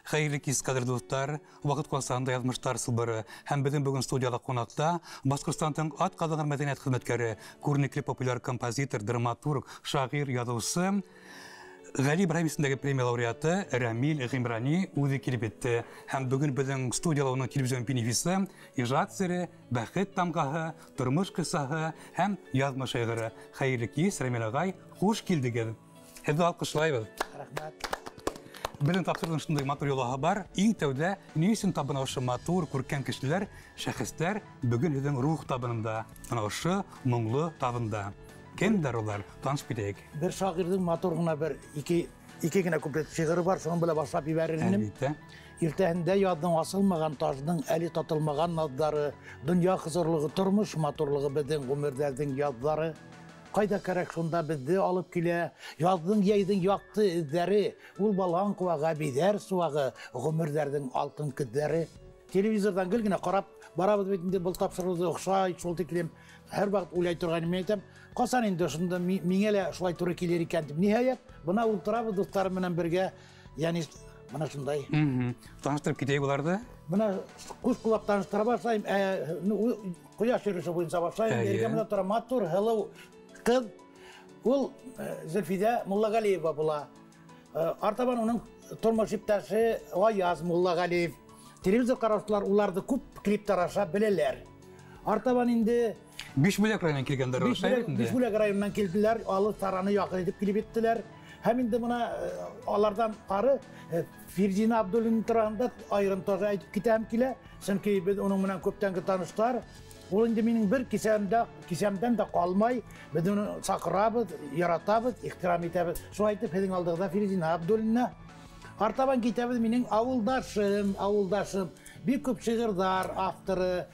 Hayırlı kez kadir dostlar, vakit kuasanda yazmışlar sılbırı. Hem bizim bugün studiyada konakta Baskırstan'ın at kazanır medeniyet hizmetkari, көрнеклі popüler kompozitor, dramaturg, şair, yazıcısı, Gali İbrahim ismindeki premiya laureatı Ramil Gimrani uzı kelip etti. Hem bugün bizim studiyada onun televizyon benefisi, icraat seri, Bahit tamgahı, turmuş kısağı, hem yazma şairi. Hayırlı kez Ramil ağay, hoş geldiniz. Hadi alkışlayın. Rahmet. Bizim tapşırdığın şunday materyalağı var. İlk tevde neysin tabına aşı matur, kurken kişiler, şahıslar bugün hüdün ruh tabınında, aşı munglu tabında. Kimler olar? Tanış bilek. Bir şagirdin maturuna bir iki güne kuplet şiiri var. Şunu böyle başlayıp veririm. Elbette. İrtehinde yadın asılmagan taşdın, eli tatılmagan nadları, dünya kızırlığı turmuş maturluğu bedin, ömürderdin yadları. Kayda kerek şunda bizi alıp kile, yazdın yeydin yaktı izleri, ul balhan kuvağa bider suvağı, ömürderdin altın kıdları. Televizordan gülgüne qarab, barabız betinde бұл tapşırılды ұқсай, сол текілем, her vaqt ойлай тұрғаным айтам. Қасан енді шында меңеле шулай туры келер екен деп. Нихayet, бұна отырабыз достарыммен бірге, яғни бұна шындай. Tanıştırıp кетейік оларды? Бұна құш құлап таныстыра başlayayım, құяш жүрісі бойынша başlayayım. Ергемді тұра матур, hello қыз, ол Зülfide Mullaгалиева бұла. Артабан оның тұрмыш иптәші Аяз Mullaгалиев. Televizyon karşılar ularda kup klipler aşağı bileler. Artaban indi. Bişbülek rayonundan kelgenler olsaydı. Bişbülek rayonundan keldiler, alı taranı yakın edip klip ettiler. Hem indi buna alardan qarı Firzina Abdül'ün tarafında ayrım toza aytıp kitem kile. Çünkü biz onun bilen köpten tanıştılar. O indi benim bir kisemden de kalmay, biz onu sakırabız, yaratabız, ihtiram etebіз. Şu aytıp hedin aldığında Firzina Abdül'ünne. Artaban kitabı benim avuldaşım, bir küp şiirdar avtırı,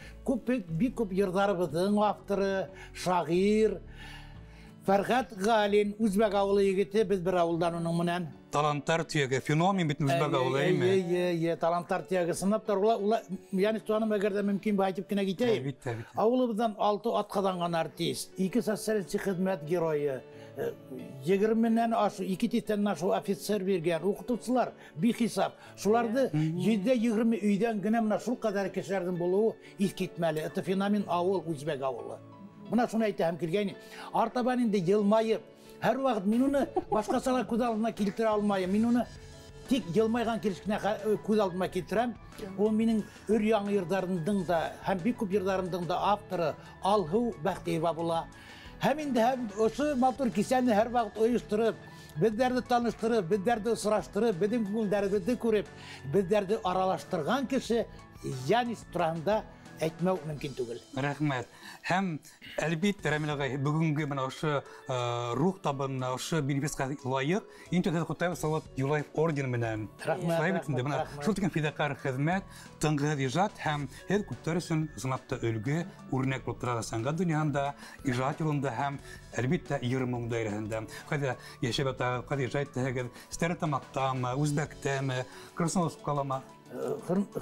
bir küp yırdarımızın avtırı, şair, Ferhat Galin, Uzbek avulu yigiti, biz bir avuldan onun menen. Talantar tüyege, fenomen bitin Uzbek avulu değil mi? Talantar tüyege sınıptar, yani tuanım eğer de mümkün bir aytıp kine giteyim. Avulumuzdan 6 at kazangan artist, 2 sosyalistçi hizmet geroyu, 20'den aşı, 2 titten aşı ofisör bergen, okutuvçular bir hesap. Şularda %20 üyden günemine şu kadar kişilerden buluğu ilk gitmeli. Eti fenomen avul, Uzbek avulu. Buna şunu ayta hem kirgeni. Artaban indi yılmayıp, her vakit men onu başka sala көз алдына келтіре алмайым. Мен onu tek yılmaygan kirişkine көз алдыма келтірем. O menin өр яңы yırdarımdың da, hem bir küp yırdarımdың da avtırı Alhu Bəxtiyeva bula. Hem indi hem osu matur kiseni her vakit uyuşturup, bizlerdi tanıştırıp, bizlerdi ısıraştırıp, bizim günlerimizi көрüp, bizlerdi aralaştırgan kişi yani turanda etmek mümkün değil. Rahmet. Hem elbette Ramil ağay bugünkü bana şu ruh tabına, şu benefisga layık, internette Kutay Salat Yulayf orden menen. Rahmet. Şu tüken fidakar hizmet, tıngı icraat hem her kutlar için sınavda ölgü, örnek oturada sanga dünyanda, icraat yolunda hem elbette yırmın dairesinde. Hadi yaşabata, hadi icraat tehegel, steretamakta, Uzbek'te mi, Krasnoyarsk kalama.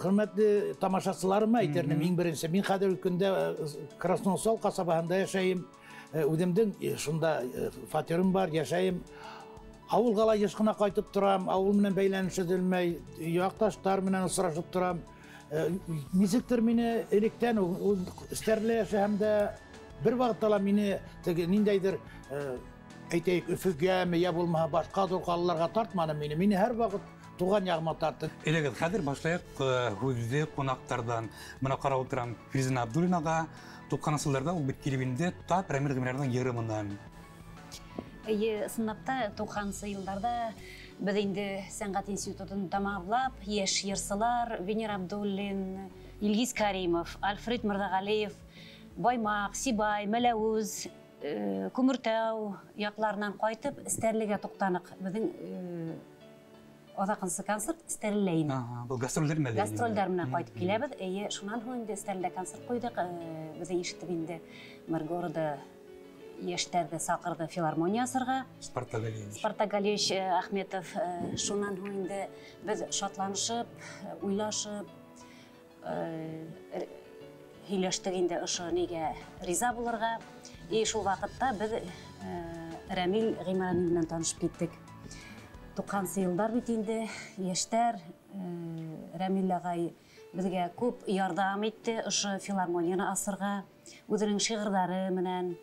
Hürmetli tamaşaçılarıma aytırım, men birinci, men kadir ülkünde Krasnoyarsk kasabasında yaşayayım. Ödemden şunda fatirim var, yaşayayım. Avul gala yaşkına kaytıp duram, avul menen beylenmiş edilmey, yaktaşlar menen ısıraşıp duram. Müziktir meni elekten isterle yaşa hem de bir vakittala meni nindeydir aytayık üfüge mi ya bulma başka dolkalılarga tartmadım meni her vakit tuğan yağma tarttı. Elegel kadir başlayak hüzde konaktardan bana kara oturan Firzina Abdül'ünaga 90'larda o bitkilibinde ta Ramil Gimrani'nin yarımından. Sınıfta 90'lı yıllarda biz indi Sanat İnstitutunu tamamlap, yaş yırsılar, Venir Abdullin, İlgiz Karimov, Alfred Mırdağaliyev, Baymak, Sibay, Melavuz, Kumurtav yaklarından qaytıp isterlige toqtanıq. Bizim odaqınsı konsert isterleyin. Bu gastrolder mi? Gastrolder menen qaytıp kelebid. Şundan soň isterle konsert qoydık. Biz eşitip indi Mirgorada Yaşterde Saqırda Filarmoniyasırga. Spartak Aliyev Ahmetov şundan soň biz şatlanışıp, uylaşıp, hilashtik indi ışı nege riza bulurga. Şol vaqtda biz Ramil Gimrani bilen tanışıp ketdik. 90'lı yıllar bitindi, yaşlar Рәмил ағай бізге көп ярдам итте ошо филармонияны асырға. Үзенең шигырьләре менән,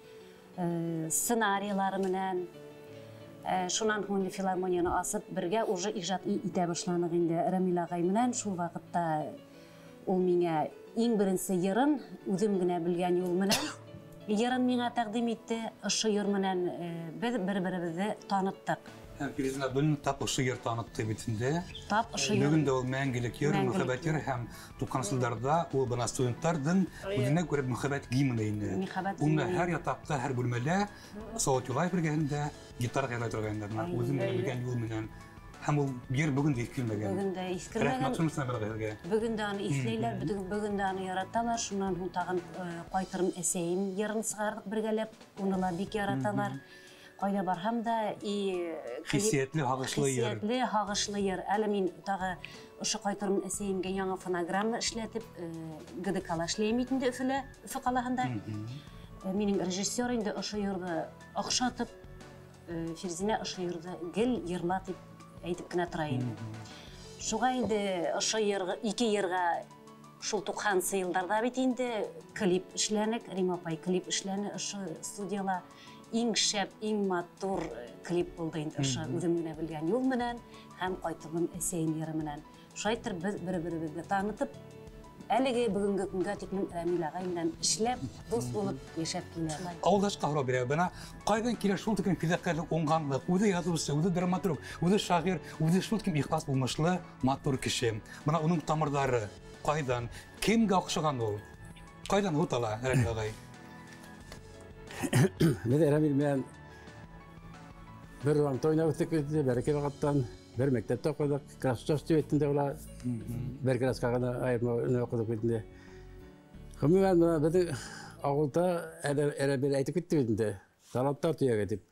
сценарийлары менән. Шунан һуң филармонияны асып, бергә уже иҗат итә башланык инде Рәмил ағай менән. Шул вакытта ул миңа иң беренче йырын үзем генә белгән юл менән йырын миңа тәкъдим итте. Ошо йыр менән без бер-беребезне таныттык. Фириза Абдуллина тап ошо йыр танытты битендә. Тап ошо йыр. Бүген дә ул мәңгелек йыр, мөхәббәт йыры һәм 90-ларда ул бына студентлардан үзенә күрә мөхәббәт гимны инде. Уны һәр этапта, һәр бүлмәдә Савыт Юлаев бергәһендә гитара гына торганнар. Үзем белгән юл менән һәм ул йыр бүген дә искермәгән. Бүген дә искермәгән. Бүген дә аны исләйләр, бүген дә аны яраталар. Шуннан һуң тагын кайтырым әсәем йырын сыгардык бергәләп. Уны бик яраталар. Кайда барһам да хиссиятле, һагышлы йыр. Хиссиятле, һагышлы йыр. Әле мин тагы ошо кайтырым әсәемгә яңа фонограмма эшләтеп, ГДК-ла эшләйм инде Өфе калаһында. Минең режиссер инде ошо йырды охшатып, Фирзинә ошо йырды гел йырла дип әйтеп кенә тора инде. Шуга инде ошо йырга, ике йырга шул 90-сы елларда бит инде клип эшләнек, Рим апай клип эшләне ошо студияла. Иң шәп, иң матур клип булды инде ошо үзем генә белгән юл менән һәм кайтырым әсәем йыры менән. Шайтыр без бер-беребезне танытып, әлеге бүгенге көнгә тиклем Рәмил ағай белән эшләп, дус булып яшәп килә. Алдашка һора бирә. Бына кайдан килә шул тиклем фидакарлык, уңганлык, үзе язучы, үзе драматург, үзе шагыйрь, үзе шул тиклем ихлас булмышлы, матур кеше. Бына уның тамырлары кайдан, кемгә охшаган ул? Кайдан һутала Рәмил ағай? Biz Rəmil mən bir rəmdə oynamışdıq, bərəkə vaxtdan bir məktəbdə oxuduk. Krasços tüvətində ola bir kraskağına ayırma oxuduk bitində. Xımı mən bizim ağılda elə bir aytıb bitdi bitində. Talantlar tüyə gedib.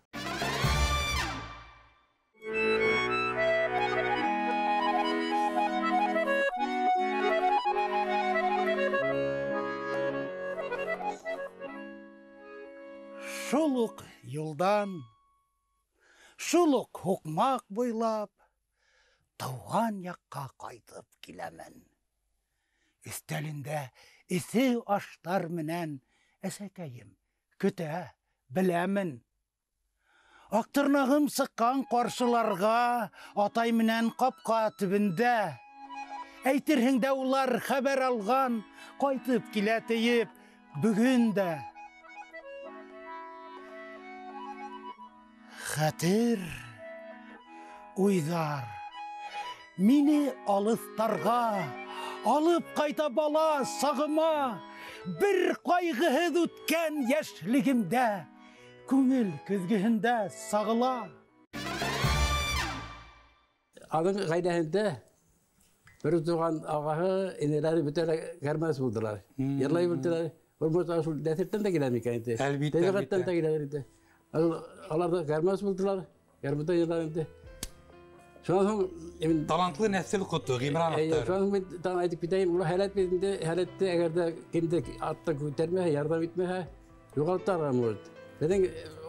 Шулук юлдан, шулук хукмак буйлап, тауган якка кайтып киләмен. Өстәлендә исе аштар менән әсәкәем көтә беләмен. Актырнагым сыккан каршыларга атай менән капка төбендә. Әйтерһең дә улар хәбәр алган, кайтып килә тиеп бүген дә. Хәтер, уйдар, мине алыстарға, алып кайта бала сағыма, бір кайгыһыз үткән яшьлегемдә, күңел көзгеһендә сағыла. Аның кайдаһында bir туган агаһы, энеләре бөтәләр гәрмәс булдылар. Йырлай булдылар. Булмаса шул дәфтәрдән дә килә микән инде. Әлбиттә дә килә инде. Алар да гәрмәс булдылар. Гәрмәдә йырлар инде. Шуннан соң Талантлы нәсел кутты, Гимран Ахтар. Шуннан мен таң айтып китәйем, ул хәләт битендә, хәләттә әгәр дә кемдә атта күтәрмәһә, ярдәм итмәһә, югалтарга мөмкин. Безнең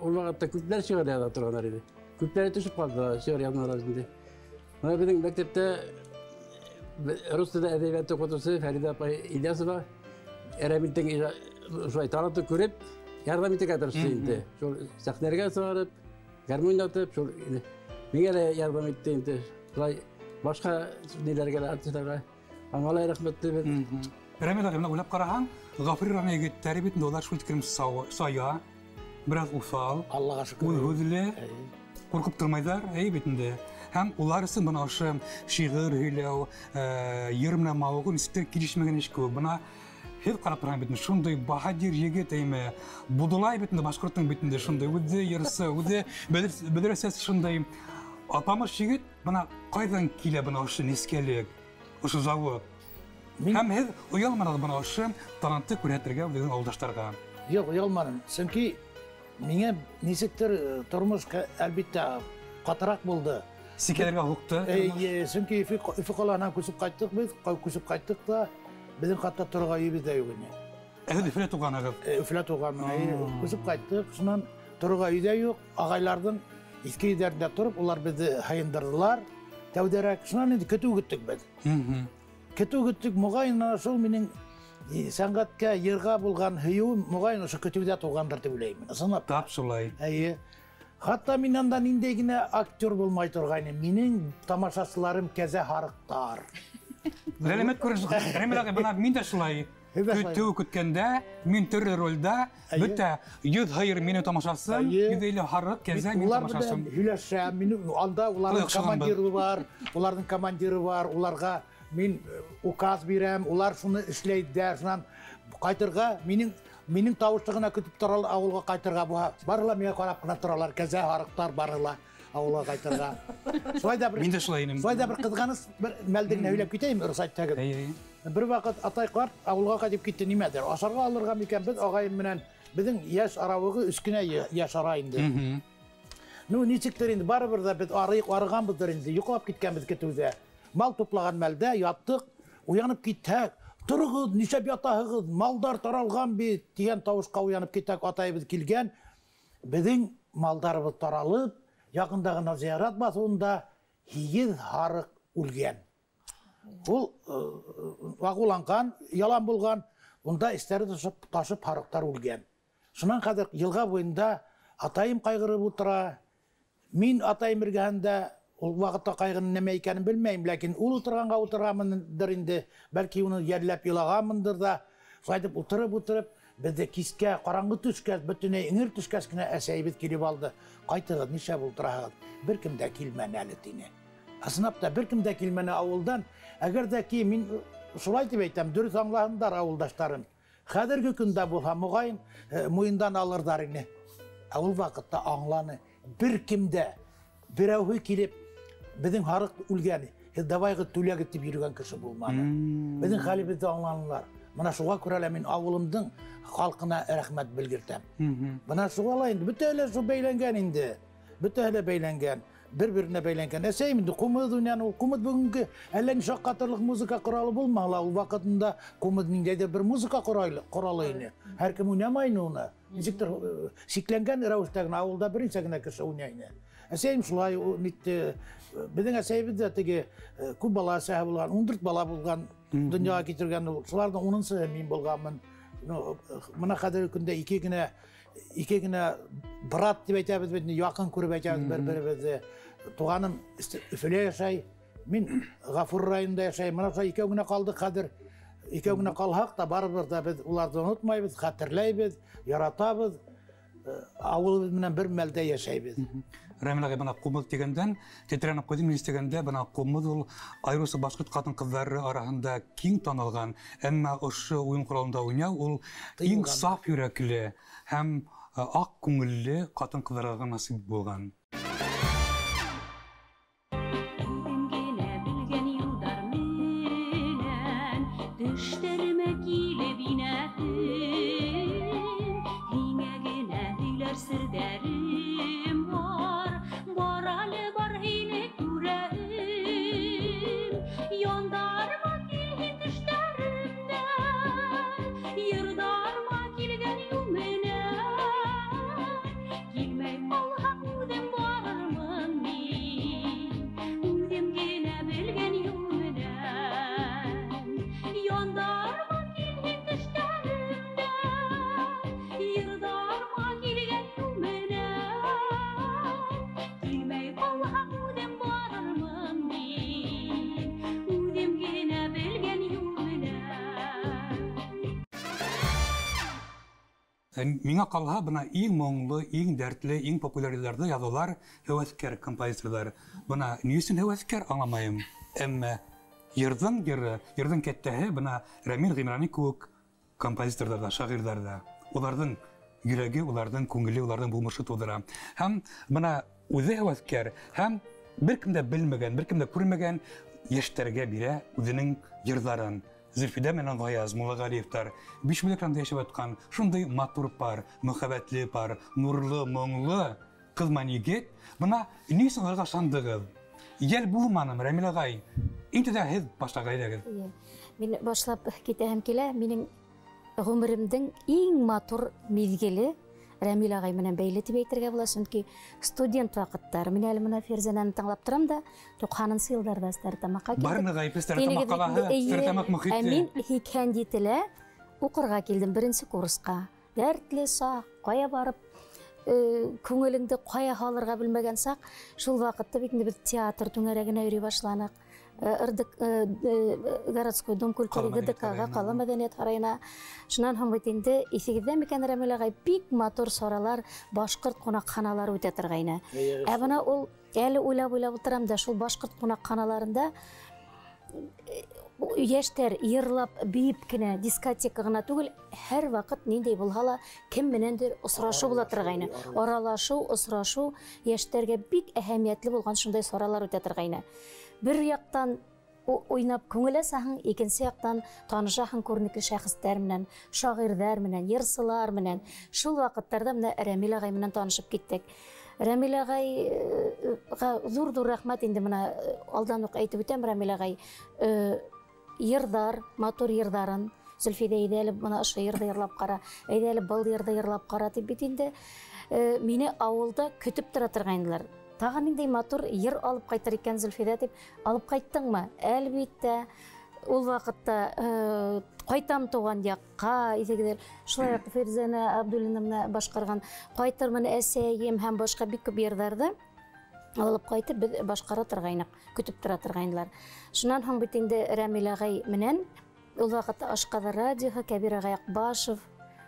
ул вакытта күпләр шигырь яза торганнар иде. Күпләр төшеп калдылар шигырь язмалар инде. Менә безнең мәктәптә рус теле әдәбияты укытучысы Фәрида апай Ильясова Рәмилдән шулай талантты күреп, ярдәм итәргә тырышты инде. Шул сәхнәгә чыгарып, гармон атып, шул миңа да ярдәм итте инде. Шулай башка ниләргә дә артистларга аңалай рәхмәтле бит. Рәмил ағай, менә уйлап караһаң, Гафури Рәмил егетләре бит улар шул тиклем сая, бераз уфал, Аллага шөкер. Үҙле, куркып тормайҙар, бит инде. Һәм улар өсөн бына ошо шигырь һөйләү, йыр менән мавыгы нисектер килешмәгән иш кеүек. Бына һеҙ ҡарап торған бит, шундай баһадир егет, Будулай бит инде, башҡорттың бит инде шундай, үҙе йырсы, үҙе бөҙрәсәс шундай апамыш егет, бына ҡайҙан килә бына ошо нескәлек, ошо завод. Һәм һеҙ оялманығыҙ бына ошо талантты күрһәтергә үҙегеҙ ауылдаштарға. Юк, оялманым. Сөнки миңә нисектер тормош әлбиттә ҡатыраҡ булды. Сикәләргә һуҡты. Сөнки Өфө ҡалаһынан күсеп ҡайттыҡ беҙ, күсеп ҡайттык да, беҙҙең хатта торорға өйөбөҙ дә юҡ ине. Һеҙ Өфөлә туғанығыҙ? Өфөлә туғанмын. Күсеп ҡайттык, шунан торорға өйҙә юҡ. Ағайларҙың иҫке өйҙәрендә тороп, улар беҙҙе һайындырҙылар. тәүдәрәк, шунан инде көтү көттек бит. Көтү көттек, мугайын шул минең сәнгатькә, йырга булган һөюем мугайын ошо көтүдә тугандыр дип уйлыйм. Ысынлап. Тап шулай. Әйе. Хатта мин анда ниндәй генә актер булмай торган, минең тамашачыларым кәзә харыктар. Рәхмәт күрсәтегез. Рәмилә, бына мин дә шулай. Көтү көткәндә, мин төрле рольдә, бөтә 100 hayır мине тамашасым, 150 харык кәзә мин тамашасым. Һөйләшәм, мин анда уларның командиры бар, уларга мин указ бирәм, улар шуны эшләйдә, шуннан кайтырга минең тавышты гына көтүп торалар, авылга кайтырга була. Барыла миңа карап кына торалар, кәзә харыктар барыла авылга кайтырга. Шулай да бер Мин дә шулай инем. Шулай да бер кызганыч бер мәлдәгенә һөйләп китәйем, рөхсәт итегез. Бер вакыт атай карт авылга кайтып китте, нимәдер? Ашарга алырга микән без агайым менән безнең яшь аравыгы үскенә яшь ара инде. Ну, ничектер инде барыбер да без арыганбыздыр инде, йоклап киткәнбез көтүдә. Мал туплаган мәлдә яттык, уянып киттек. Торыгыз, нишәп ятаһыгыз? Малдар таралган бит дигән тавышка уянып киттек, атайыбыз килгән. Безнең малдарыбыз таралып, якында гына зиярат басуында 8 харык үлгән. Ул агуланган, ялан булган, унда истәре ташып харыктар үлгән. Шуннан хәзер елга буенда атайым кайгырып утыра. Мин атайым бергәндә ул вакытта кайгының нәмә икәнен белмәйм, ләкин ул утырганмындыр инде, бәлки уны ярләп елаганмындыр да. Шулай дип утырып, бездә кискә караңгы төшкәч, бөтенләй иңер төшкәч кенә әсәйбез килеп алды. Кайтыгыз, нишләп ултыраһыгыз? Беркем дә килмәне әле тине. Аснап та беркем дә килмәне авылдан. Әгәр дә ки мин шулай дип әйтәм, дөрес аңлаһындар авылдаштарым. Хәзерге көндә булһа, мугайын муендан алырдар ине. Ул вакытта аңланы. Беркем дә берәүһе килеп безнең харык үлгән, давайгы түләгез дип йөргән кеше булмады. Безнең хәлебезне аңланылар. Менә шуга күрә лә мин авылымдың халкына рәхмәт белгертәм. Менә шуга инде бөтәләр шул бәйләнгән инде. Бөтәләр бәйләнгән. Бер-беренә бәйләнгән. Әсәйем инде кумыд уйнан, ул кумыд бүгенге әллә ничә катырлык музыка коралы булмагыла. Ул вакытында кумыд ниндәйдер бер музыка коралы ине. Һәркем уйнамай уны. Ничектер сикләнгән рәвештә генә авылда беренче генә кеше уйный ине. Әсәйем шулай нитте. Безнең әсәйебез дә теге күп бала әсәһе булган, 14 бала булган, дөньяга китергән ул. Шуларның 10-сы мин булганмын. Менә хәзерге көндә ике генә брат дип әйтәбез бит, якын күреп әйтәбез бер-беребезне. Туганым Өфөлә яшәй, мин Гафур районында яшәйм. Менә шулай икәү генә калдык хәзер. Икәү генә калһак та барыбер да без уларны онытмайбыз, хәтерләйбез, яратабыз. Авылыбыз менән бер мәлдә яшәйбез. Рәмилә, бына кумыд дигәндән, тетрәнеп куйдым дигәндә, бына кумыд ул айрысы башкорт хатын-кызлары арасында киң танылган, әмма ошо уен коралында уйнау ул иң саф йөрәкле һәм ак күңелле хатын-кызларга насыйп булган. Миңа калһа, бына иң моңлы, иң дәртле, иң популярларда язулар һәвәскәр композиторлар. Бына ни өчен һәвәскәр аңламайым. Әмма йырдың кәттәһе бына Рамил Гыймрани күк композиторларда, шагыйрьләрдә. Уларның йөрәге, уларның күңеле, уларның булмышы тудыра. Һәм бына үзе һәвәскәр, һәм беркем дә белмәгән, беркем дә күрмәгән яшьтәргә бирә үзенең йырларын. Зөлфидә менән Гаяз Муллагалиевтар биш бүләкләрдә яшәп аткан шундый матур пар, мөхәббәтле пар, нурлы, моңлы кызман егет. Бына ни өчен аларга шандыгыз? Ел булманым, Рәмил агай. Инде дә һез башлагайдыгыз. Мин башлап китәһем килә. Минең гомеремдең иң матур мизгеле Рәмил ағай менен бәйлетіп әйтергә була, чөнки студент вакыттар. Мин әле менә Ферзананы тыңлап торам да, 90-нчы елларда Стәрлетамакка килдем. Барны гаип Стәрлетамак калаһы, Стәрлетамак мөхите. Мин икән дителә укырга килдем беренче курска. Дәртле сак, кая барып, күңелеңде кая халырга белмәгән сак, шул вакытта бит инде театр түңәрәгенә йөри башланык. Ырдык городской дом культуры ГДКга, Кала мәдәният һарайына. Шуннан һәм бит инде исегездә микән Рәмил агай бик матур саралар, башкорт кунакханалары үтә торгайны. Бына ул әле уйлап утырам да, шул башкорт кунакханаларында яшьтәр йырлап, биеп кенә дискотека гына түгел, һәр вакыт ниндәй булһа ла кем менәндер осрашу була торгайны. Аралашу, осрашу яшьтәргә бик әһәмиятле булган шундай саралар үтә торгайны. Бер яктан уйнап күңеләсәң, икенче яктан танышаһың күренекле шәхестәр менән, шагыйрьләр менән, йырсылар менән. Шул вакыттарда менә Рәмил агай менән танышып киттек. Рәмил агайга зур рәхмәт инде менә алдан ук әйтеп үтәм. Рәмил агай йырдар, матур йырдарын Зөлфидә әйдәле менә ошо йырда йырлап кара, әйдәле был йырда йырлап кара дип бит инде мине авылда көтеп тора торгайнылар. Тагын ниндәй матур йыр алып кайтыр икән Зөлфидә дип, алып кайттыңмы? Әлбиттә, ул вакытта кайтам туган якка, идегеләр, шулай Ферзана Абдуллина башкарган кайтырмын әсәем һәм башка бик күп йырдарды алып кайтып без башкара торгайнык, көтеп тора торгайнылар. Шуннан һәм бит инде Рәмил агай менән ул вакытта Ашкада радиога Кәбир агай Акбашев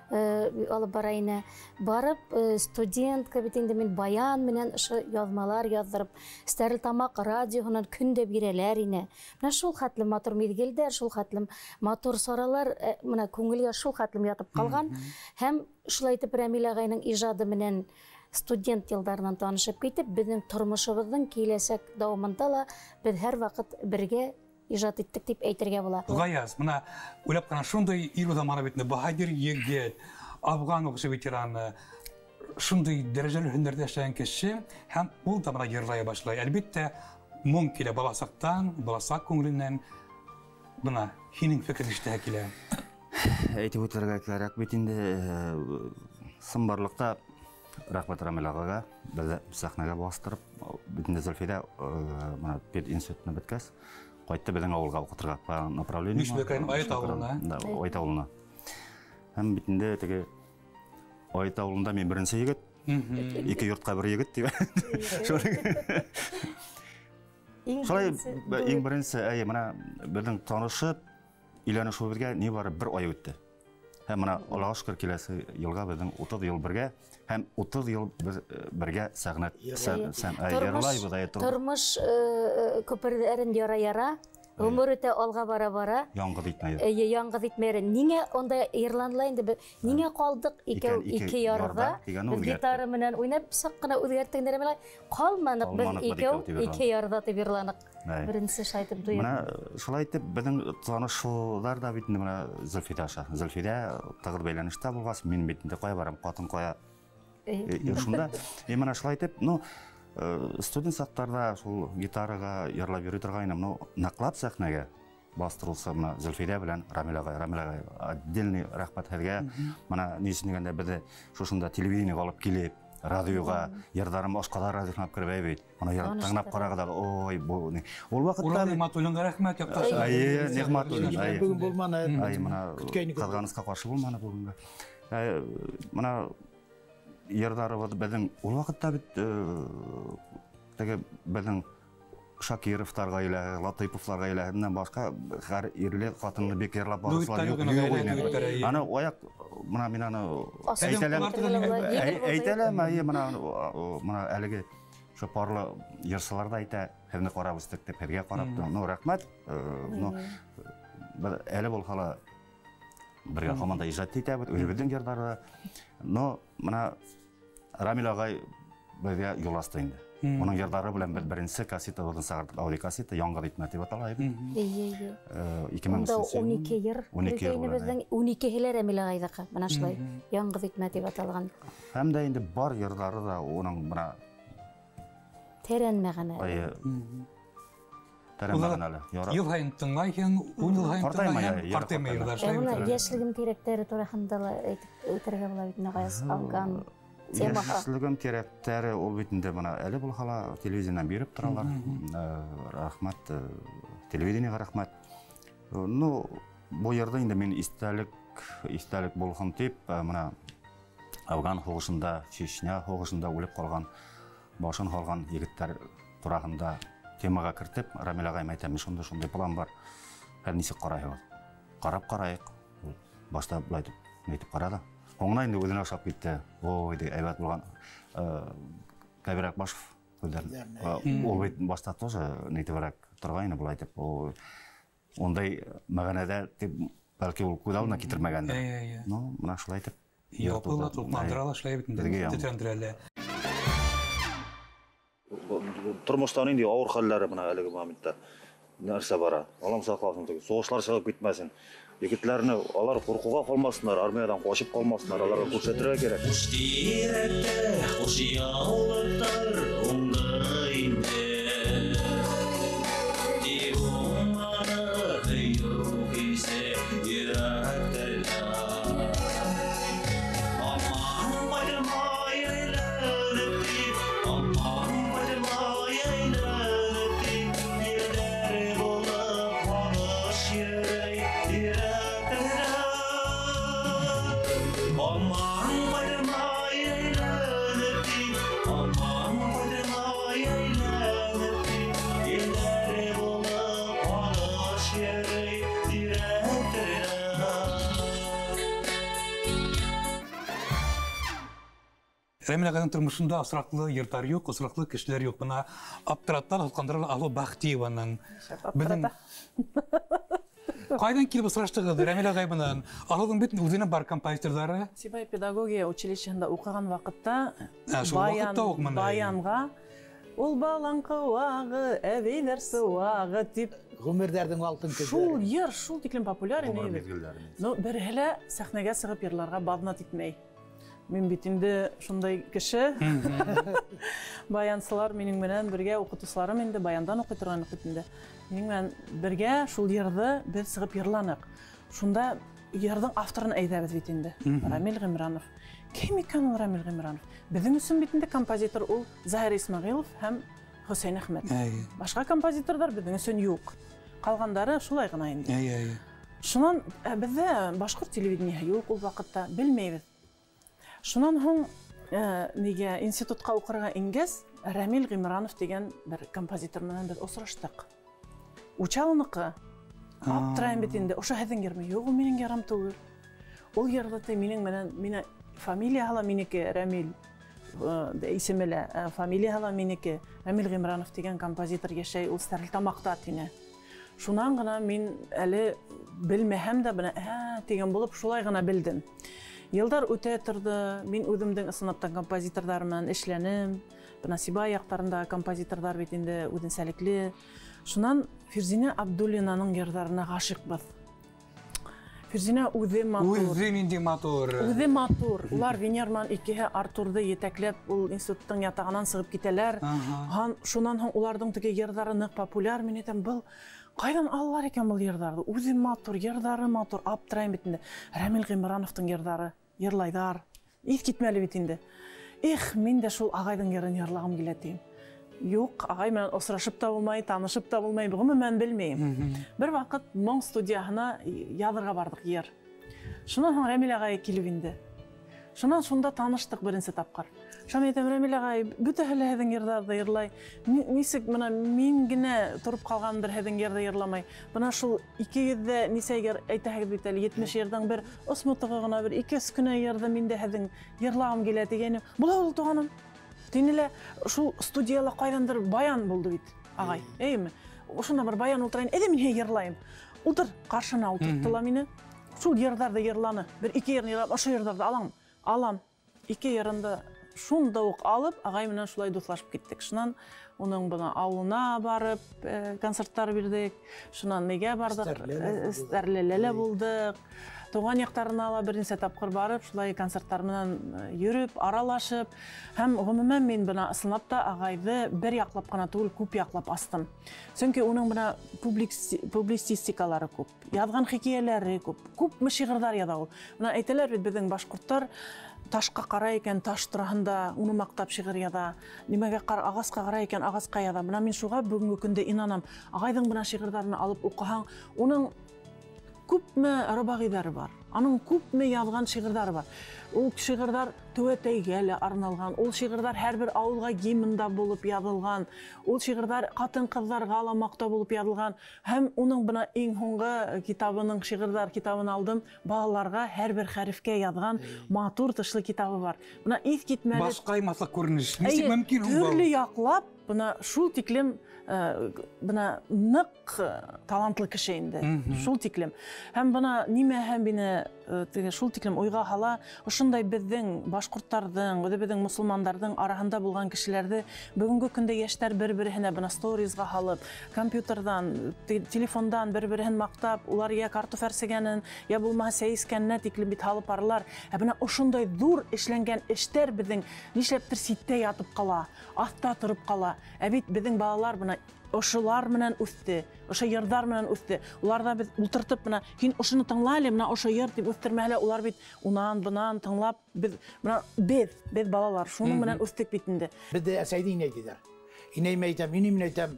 алып барайны. Барып, студентка бит инде мин баян менән ошо язмалар яздырып, Стәрлетамак радиоһынан көндә бирәләр ине. Менә шул хәтле матур мизгелдәр, шул хәтле матур саралар менә күңелгә шул хәтле ятып калган. Һәм шулай итеп Рәмил агайның иҗады менән студент елдарынан танышып китеп, безнең тормышыбызның киләсәк дәвамында ла без һәр вакыт бергә ижад иттек дип әйтергә була. Гаяз, менә уйлап кана шундай ил заманы бит баһадир егет, Афган укчы ветераны, шундай дәрәҗәле һөнәрдә эшләгән кеше һәм ул да менә йырлая башлый. Әлбәттә, моң килә баласактан, баласак күңеленнән. Менә һинең фикер иштә килә. Әйтеп үтәргә кирәк бит инде сымбарлыкта рәхмәт Рәмил агага безне сәхнәгә бастырып, битендә Зөлфидә менә пед институтны беткәс, кайтты безнең авылга укытырга по направлению. Мишбекән Айт авылына. Да, Айт авылына. Һәм битендә теге Айт авылында мин беренче егет, ике йортка бер егет дип. Шулай иң беренче менә безнең танышып, өйләнешүебезгә не бары бер ай үтте. Һәм менә Аллаһка шөкер киләсе елга безнең 30 ел бергә һәм 30 ел бергә сәхнә йырлайбыз да тормыш күперләрен яра-яра, гомер үтә алга бара-бара. Яңгы итмәде. Яңгы итмәде. Нигә онда Ирландла инде? Нигә калдык ике ярда? Гитара менән уйнап сак кына үзгәртәндер менә калманык без ике ярда дип йырланык. Беренче шайтып дуя. Менә шулай итеп безнең танышулар да бит менә Зөлфидә аша. Зөлфидә тагыр бәйләнештә булгас, мин бит инде кая барам, катын кая. Шунда менә шулай итеп, студент сактарда шул гитарага йырлап йөри торгайным, наклап сәхнәгә бастырылса менә Зөлфидә белән Рәмил агай отдельный рәхмәт һәргә. Менә нисен дигәндә безне шушында телевидениегә алып килеп, радиога йырдарым Ашкада радиосына киреп бит. Моны тыңлап караганда, ой, бу ни. Ул вакытта Нигъмәтуллинга рәхмәт якташ. Нигъмәтуллин. Бүген булманы. Менә кызганычка каршы булманы бүгенге. Менә йырдарыбыз безнең ул вакытта бит теге безнең Шакировтарга илә, Латыйповларга илә, һәммән башка һәр ирле хатынны бик йырлап барышлар юк. Аны аяк менә мин аны әйтәләм, менә әлеге шу парлы йырсылар да әйтә, һәрне карабыз дип һәргә карап, рәхмәт. Әле булһа бергә команда иҗат итәбез, үзебезнең йырдары. Менә Рәмил агай безгә юл асты инде. Оның йырдары белән беренче кассета, одан сагыртып аудио кассета яңгы итмә дип атала иде. 12 йыр. 12 һеләр Рәмил агайдыкы. Менә шулай яңгы итмә дип аталган. Һәм дә инде бар йырдары да оның менә тәрән мәгънә. Тәрән мәгънәле. Ел һайын тыңлайһың, ел һайын тыңлайһың, картаймыйлар. Яшьлегем кирәктәре турында ла әйтеп үтәргә була бит Нагаяз Афган темаға. Яшілігім теректері ол бетінде мына әлі бұл қала телевизиядан беріп тұралар. Рахмат, телевидениеға рахмат. Ну, бұл жерде енді мен истәлік болғын деп, мына Афган хоғышында, Чечня хоғышында өліп қалған, башын қалған егіттер тұрағында темаға кіртіп, Рамил ағайым айтамын, шондай план бар. Кәдімесе қарайық. Башта бұлай нетіп қарады. Оңына енді өзіне ашап кетті. Ойды әйбәт болған Кәбир Ақбашев өздерін. Ол башта тоже нетібірек тұрғайны бұл айтып. Ондай мағанада бәлкі ол көз алдына кетірмәгенді. Ну, мұна шылай айтып. Япылы, тұлқандыралы шылай бітінде, тетендірәлі. Тұрмыстан енді ауыр қалдары мұна әлігі мамитта нәрсе бара. Алам сақласын, соғышлар шығып кетмәсін. Егітлеріні алар қорқуға қалмасындар, армиядан қошып қалмасындар, аларға көрсетірге керек. Рамил ағайдың тұрмышында осыраклы ертар yok, осыраклы кішілер yok. Бұна аптыраттар ұлқандыралы Ало Бақтиеваның. Қайдан келіп сұрашты Рамил ағай бұнан? Алудың бетін өзіне бар композиторлары? Сибай педагогия училищесінде оқыған вақытта баянға ол балаң қуағы, әбейлер суағы деп Ғұмырдардың алтын көздері. Шул ер, шул деклен популярен еді. Но бір әлі сәхнеге сығып ерларға бабнат етмей. Мен бетімді шундай кіші, баянсылар менің менен бірге оқытушыларым енді баяндан оқытырған оқытынды. Менің менен бірге шул ерді бір сығып ерланық. Шунда ердің авторын әйдәбіз бетінде, Рамил Ғимранов. Кем екен ол Рамил Ғимранов? Біздің үсін бетінде композитор ол Захир Исмағилов һәм Хусейн Ахмет. Башқа композитордар біздің үсін yok. Қалғандары шулай ғана енді. Шунан бізде башқұрт телевидение yok ол вақытта білмейбіз. Шунан һоң неге институтқа оқырға ингез Рамил Ғимранов деген бір композитор менен біз осыраштық. Учалынықы аптырайын бетінде, оша хәзін керме, yok, менің ярам тұғыр. Ол ердаты менің менен, фамилия хала менеке Рамил, исемелі, фамилия хала менеке Рамил Ғимранов деген композитор ешей, ол стәріл тамақта тіне. Шунан ғына мен әлі білмәхәм да бұна деген болып шулай ғына білдім. Елдар өте тұрды, мен өзімдің сыныптан композитордарымен ішленім, Насиба аяқтарында композитордар бетінде өдін сәліклі. Шунан Ферзина Абдуллинаның ердарына ғашық біз. Ферзина өзе матур. Өзе матур. Олар Венерман екеге Артурды етәклеп, ол институттың ятағынан сығып кетелер. Шунан олардың түге ердары нық популяр. Мен етем, бұл қайдан алылар екен бұл ердарды? Өзе матур, ердары матур, аптырайын бетінде. Рамил Ғимрановтың ердары, ерлайдар, ет кетмәлі бетінде. Мен де шул ағайдың ерін ерлағым келетейім. Yok, ағай мен осырашып та болмай, танышып та болмай, бұғымы мен білмеймін. Бір вақыт Моң студияғына ядырға бардық ер. Шунан соң Рамил ағай келіп енді. Шунан сонда таныштық бірінші тапқар. Шам етем, Рамил ағай, бүті әлі әдің ердарды ерлай. Несік мен гіне тұрып қалған бір әдің ерді ерламай. Бұна шул икегеді несейгер әйтәғід бетәлі 70 ердің бір осмұтығығына бір 2 күні ерді менде әдің ерлағым келеді дегенім. Бұла ол туғаным. Тенелі шул студияла қайдандыр баян болды бейт, ағай. Әйімі, шында бір баян ұлтырайын, әде мен ерлайым. Ұлтыр қаршына ұлтырттыла мені. Шул ердарды ерланы, бір 2 ерін ерлап, ошы ердарды алам. 2 ерінді шунда оқ алып, ағай менен шулай дослашып кеттік. Шынан оның бұна ауылына барып, концерттар бердік. Шынан неге бардық, стәрлелелі болдық. туған яқтарына ала бірнеше тапқыр барып, шулай концерттар менен йөрүп, аралашып, һәм гомумән мин бына ысынлап та агайды бер яклап кына түгел, күп яклап астым. Чөнки уның бына публицистикалары күп, язган хикаяләре күп, күпме шигырьләр яза ул. Бына әйтәләр бит безнең башкортлар ташка карай икән, таш турында уны мактап шигырь яза. Нимәгә агаска карай икән, агаска яза. Бына мин шуга бүгенге көндә инанам. Агайдың бына шигырьләрен алып укыһаң, уның күпме рабагыйлары бар. Аның күпме язган шигырьләре бар. Ул шигырьләр Түвәтәйгә лә арналган. Ул шигырьләр һәрбер авылга гимнда булып язылган. Ул шигырьләр хатын-кызларга аламакта булып язылган. Һәм уның бына иң һуңгы китабының шигырьләр китабын алдым. Балаларга һәрбер хәрефкә язган матур тышлы китабы бар. Бына ис китмәле. Башка аймаслык күренеш. Ничек мөмкин ул? Төрле яклап бына шул тиклем бына нык талантлы кеше инде. Шул тиклем. Һәм бына нимә һәм бине шул тиклем уйга һала, ошондай безнең башкортларның, безнең мусулмандардың арасында булган кешеләрне бүгенге көндә яшьтәр бер-беренә бына сторизга халып, компьютердан, телефондан бер-берен мактап, улар я картоф әрсегәнен, я булмаса сәйскәнне тиклем бит халып барлар. Бына ошондай зур эшләнгән эштәр безнең нишләптер ситтә ятып кала, астта торып кала. Бит безнең балалар бына ошылар менән үсте, ошо йырдар менән үсте. Уларда без ултыртып бына, "Һин ошоны тыңлайлы, менә ошо йыр" дип үстермәле, улар бит унан бунан тыңлап, без менә без балалар шуның менән үстек бит инде. Бездә әсәйди инәйдиләр. Инәйм әйтәм, мин әйтәм,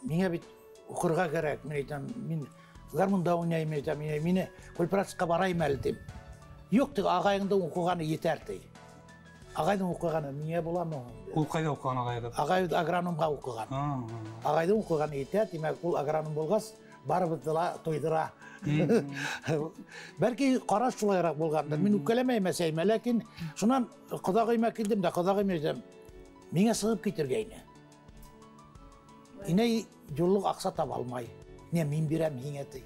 миңа бит укырга кирәк, мин әйтәм, мин гармунда уйнайм әйтәм, мине культураска барайм әле дим. Юк, тик агайыңда укыганы етәр ди. Агайдың укыганы миңа буламы? Ул кайда укыган агайды? Агай агрономга укыган. Агайдың укыганы етәр, димәк ул агроном булгас, барыбызды ла тойдыра. Бәлки караш шулайрак булгандыр. Мин үпкәләмәйм әсәймә, ләкин шуннан кодагыйма килдем дә, кодагыйм әйтәм, миңа сыгып китергәйне. Инәй юллык акса таба алмай. Не мин бирәм һиңә ти.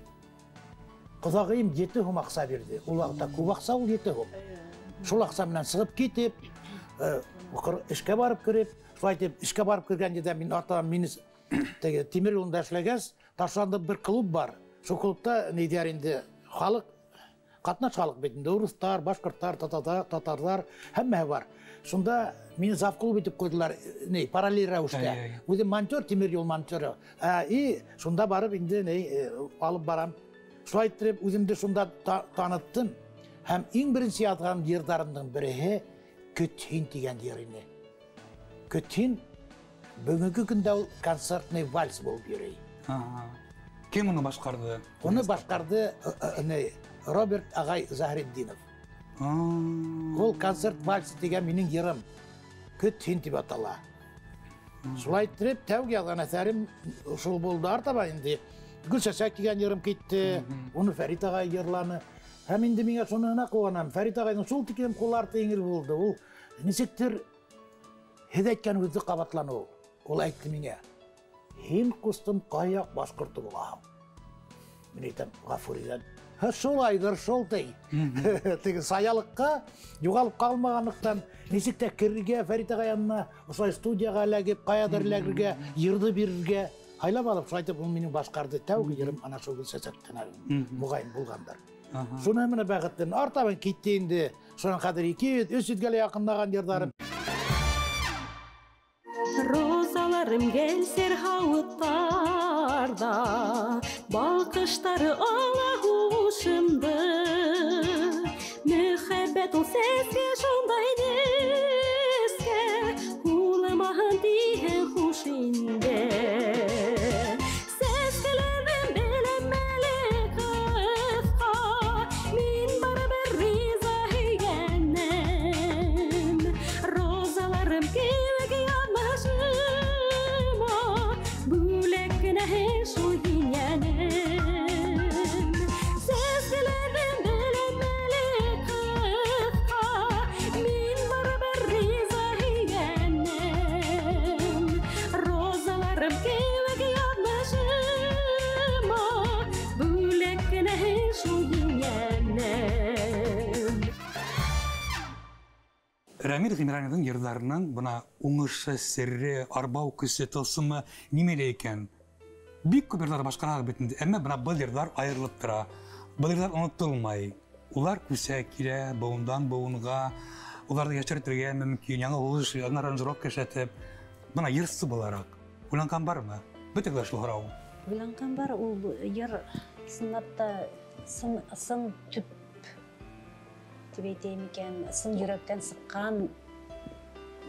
Кодагыйм 7 һум акса бирде. Ул акта күп акса, ул 7 һум. Шул акса менән сыгып китеп, эшкә барып кирип, шулай дип эшкә барып кергәндә дә мин артан мине теге тимер юлында эшләгәс, Ташланда бер клуб бар. Шул клубта ни дияр инде халык катнаш халык бит инде урыстар, башкортлар, татарлар һәммә бар. Шунда мине зав клуб итеп куйдылар, ни параллель рәвештә. Үзем монтер, тимер юл монтеры. И шунда барып инде ни алып барам. Шулай итеп үземде шунда таныттым. Һәм иң беренче язган йырдарымның бере Көтһин дигән йыр иде. Көтһин бүгенге көндә ул концертный вальс булып йөри. Кем уны башкарды? Уны башкарды Роберт Агай Захретдинов. Ул концерт вальс дигән минең йырым. Көтһин дип атала. Шулай итеп тәүге язган әсәрем шул булды артаба инде. Гөлшәшәк дигән йырым китте. Уны Фәрит агай йырланы. Һәм инде миңа шуны куанам. Фәрит агайның шул тиклем куллар теңел булды. Ул ничектер һидәйткән үзе кабатланы ул. Ул әйтте миңа. Һин кустым кая башкорты булам. Мин әйтәм, Гафуридән. Шулайдыр, шул ти. Теге саялыкка югалып калмаганлыктан ничек тә кирергә Фәрит агай янына, ошай студияга эләгеп, каядыр эләгергә, йырды бирергә. Хайлап алып, шулай итеп ул минең башкарды тәүге йырым ана шул сәсәттән мугайын булгандыр. Шуны менә бәхеттән артабан китте инде. Шуның кадәр 200-300гә якынлаган йырдарым. Розаларым гәлсер һавыттарда, балкыштары ала һушымды. Мөхәббәт ул сезгә шундай нескә, кулыма дигән хуш инде. Рамил Гыймрановның йырдарының бuna уңышы, сirri, арбау көсе, тылсымы немеле икән? Бик күп йырдар башкарак бит инде, әмма бuna был йырдар айырылып тора. Бұл йырдар ұнытылмай. Улар күсә килә, буындан буынға, уларды яшәртергә мөмкин, яңа улыш, яңа аранжировка эшләтеп, бына йырсы буларак. Уйланган бармы? Бөтәкләр шул һорау. Уйланган бар, ул йыр сынатта сын төп дип әйтәм икән, сын йөрәктән сыккан.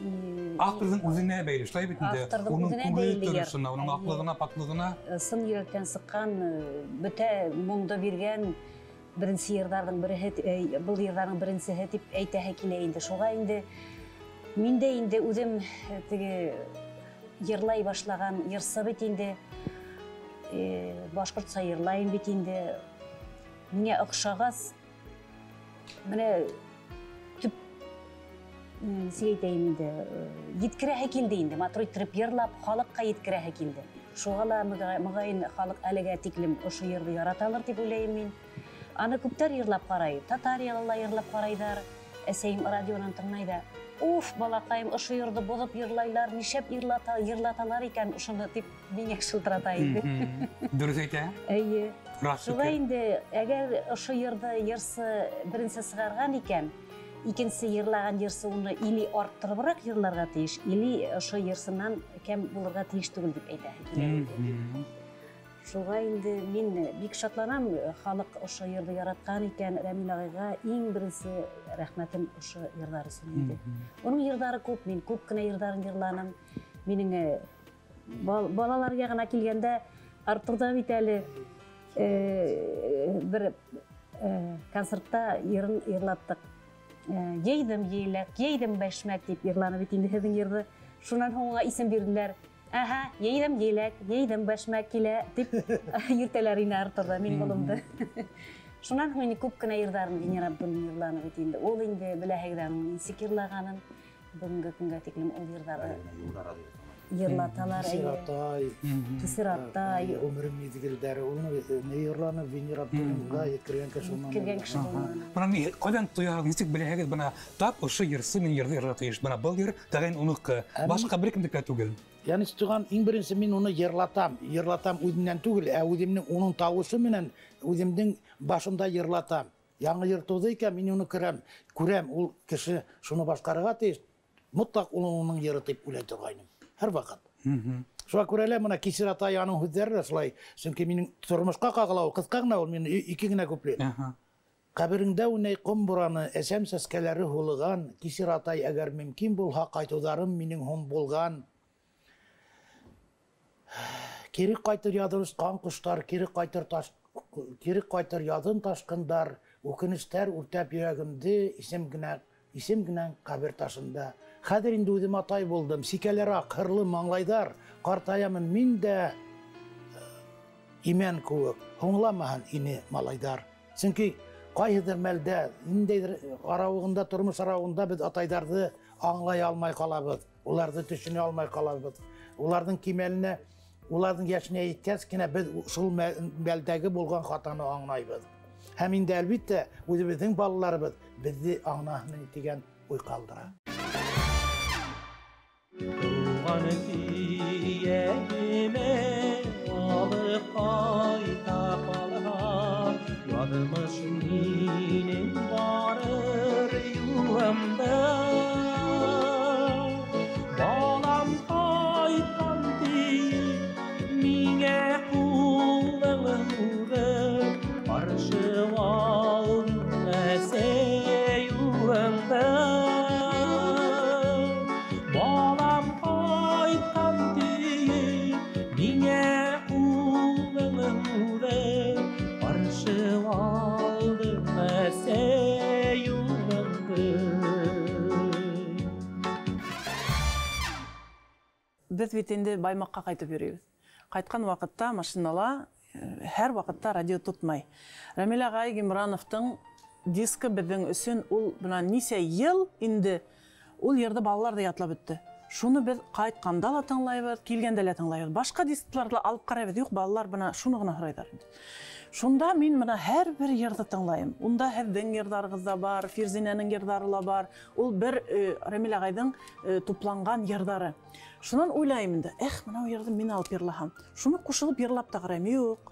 Автордың үзенә бәйле, шулай бит инде. Автордың Оның үзенә күңел бәйле йыр. торышына, оның аклыгына, паклыгына. Сын йөрәктән сыккан, бөтә моңда биргән беренче йырдарның бере, был йырдарның беренчеһе дип әйтәһе килә инде. Шуга инде мин дә инде үзем теге йырлай башлаган йырсы бит инде, башкортча йырлайм бит инде. Миңа охшагас, менә төп сөйтәйм инде, еткерәһе килде инде, матур иттереп йырлап, халыкка еткерәһе килде. Шуга ла мөгаен халык әлегә тиклем ошо йырды яраталар дип уйлайм мин. Аны күптәр йырлап карай, татариялар йырлап карайдар, әсәйем радионан тыңлайда. Уф, балакайым, ошо йырды бозып йырлайлар, нишәп йырлаталар икән, ошоны дип миңа шылтырата инде. Дөрес әйтә? Әйе. Рас Шуга икән. инде, әгәр ошо йырды йырсы беренче сыгарган икән, икенче йырлаган йырсы уны или арттырыбрак йырларга тиеш, или ошо йырсыннан кем булырга тиеш түгел дип әйтәһе килә инде. Шуга инде мин бик шатланам, халык ошо йырды яраткан икән, Рәмил агайга иң беренче рәхмәтем ошо йырдар өчен инде. Оның йырдары күп, мин күп кенә йырдарын йырланым. Минең балалар ягына килгәндә, Артурда бит әле бер концертта йырын йырлаттык. Ейдем еләк, ейдем бәшмәк дип йырланып бит инде һезнең йырды. Шуннан һуңга исем бирделәр. Аха, ейдем еләк, ейдем бәшмәк килә дип йөртәләр инде Артурда мин булымды. Шуннан һуң күп кенә йырдарын Венера Абдуллин йырланып бит инде. Ул инде беләһегән нисек йырлаганын бүгенге көнгә тиклем ул йырдары йырлаталар. Кисиратай, Өмірім мезгілдері, оны не йырланып Венера Абдуллинға еткерген кеше булмады. Бына ни кайдан туяр, нисек беләһегез, бына тап ошо йырсы мин йырды йырлатыш. Бына был йыр тагын уныкы. Башка бер кемдеке түгел. Яны туган иң беренче мин уны йырлатам үземнән түгел, үземнең уның тавышы менән үземнең башымда йырлатам. Яңа йыртуды икән мин уны күрәм, ул кеше шуны башкарырга тиеш. Мутлак уның йыры дип уйлый торгайным. Һәр вакыт. Шуңа күрә лә менә Кисиратай аның һүзләре шулай, чөнки минең тормышка кагылау кыска гына ул, мин ике генә куплет. Кабереңдә уйнай ком бураны, әсәм сәскәләре һулыган, Кисиратай әгәр мөмкин булһа кайтударым минең һом булган. Кире кайтыр ядырышкан куштар, кире кайтыр ядын ташкындар, үкенештәр үртәп йөрәгемде, исем генә кабер ташында. Хәзер инде үзем атай булдым, сикәләр акырлы маңлайдар, картаямын мин дә имән куып, һуңламаһын ине малайдар. Чөнки кайдыр мәлдә, ниндәйдер аравыгында, тормыш аравыгында без атайдарды аңлай алмай калабыз, уларны төшенә алмай калабыз. Уларның кимәленә, уларның яшенә yetkәс кенә без шул мәлдәге булган хатаны аңлайбыз. Һәм инде әлбәттә үзебезнең балаларыбыз безне аңлаһын дигән уй калдыра. Туған тиегіме алып қайта қалған, ядымыш менің барыр юғымда. Балам қайтқан дейін, меңе құлыңын ұғып, аршып алдым әсей юғымда. Біз бит инде Баймакка кайтып йөрибез. Кайткан вакытта машинала һәр вакытта радио тотмай. Рәмил агай Гимрановтың диски безнең өчен ул белән ничә ел инде ул йырды балалар да ятлап бетте. Шуны без кайтканда ла тыңлайбыз, килгәндә лә тыңлайбыз. Башка дискларны алып карайбыз. Юк, балалар бына шуны гына сорайлар. Шунда мин менә һәр бер йырды тыңлайм. Унда һездән йырдарыгыз да бар, Фирзинәнең йырдары ла бар. Ул бер Рәмил агайның тупланган йырдары. Шуннан уйлайм инде, менә йырды мин алып йырлаһам. Шуны кушылып йырлап та карайм. Юк.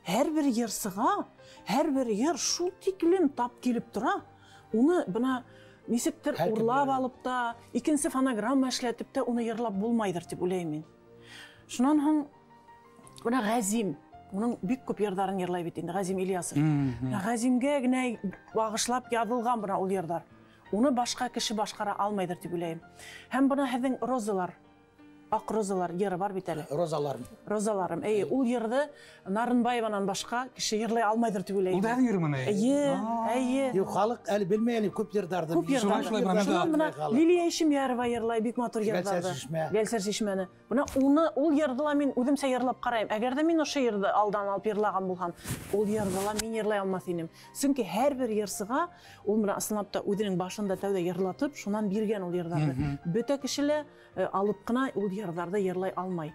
her bir йырсыға, her bir йыр шул тиклем тап килеп тора. Уны бына нисектер урлап алып та, икенче фонограмма эшләтеп тә уны йырлап булмайдыр дип уйлыйм мин. Шуннан һоң бына Газим, уның бик күп йырдарын йырлай бит инде Газим Ильясов. Газимгә генә багышлап язылган бына ул йырдар. Уны башка кеше башкара алмайдыр дип уйлыйм. Һәм бына һеҙҙең розалар, ак розалар йыры бар бит әле. Розаларым. Ул йырды Нарынбаеванан башка кеше йырлай алмайдыр дип уйлыйм. Ул да йырмыны. Юк, халык әле белмәй, күп йырдарды. Лилия Ишемярова йырлай бик матур йырдарды. Гәлсәр Шишмәне. Бuna ул йырды ла мин үҙемсә йырлап ҡарайым. Әгәр дә мин ошо йырды алдан алып йырлаган булһам, ул йырды ла мин йырлай алмаҫ инем. Сөнки һәр бер йырсыға ул менә ысынлап та үҙенең башында тәүҙә йырлатып, шунан биргән ул йырҙарҙы. Бөтә кешелә алып ҡына ул йырҙарҙы йырлай алмай.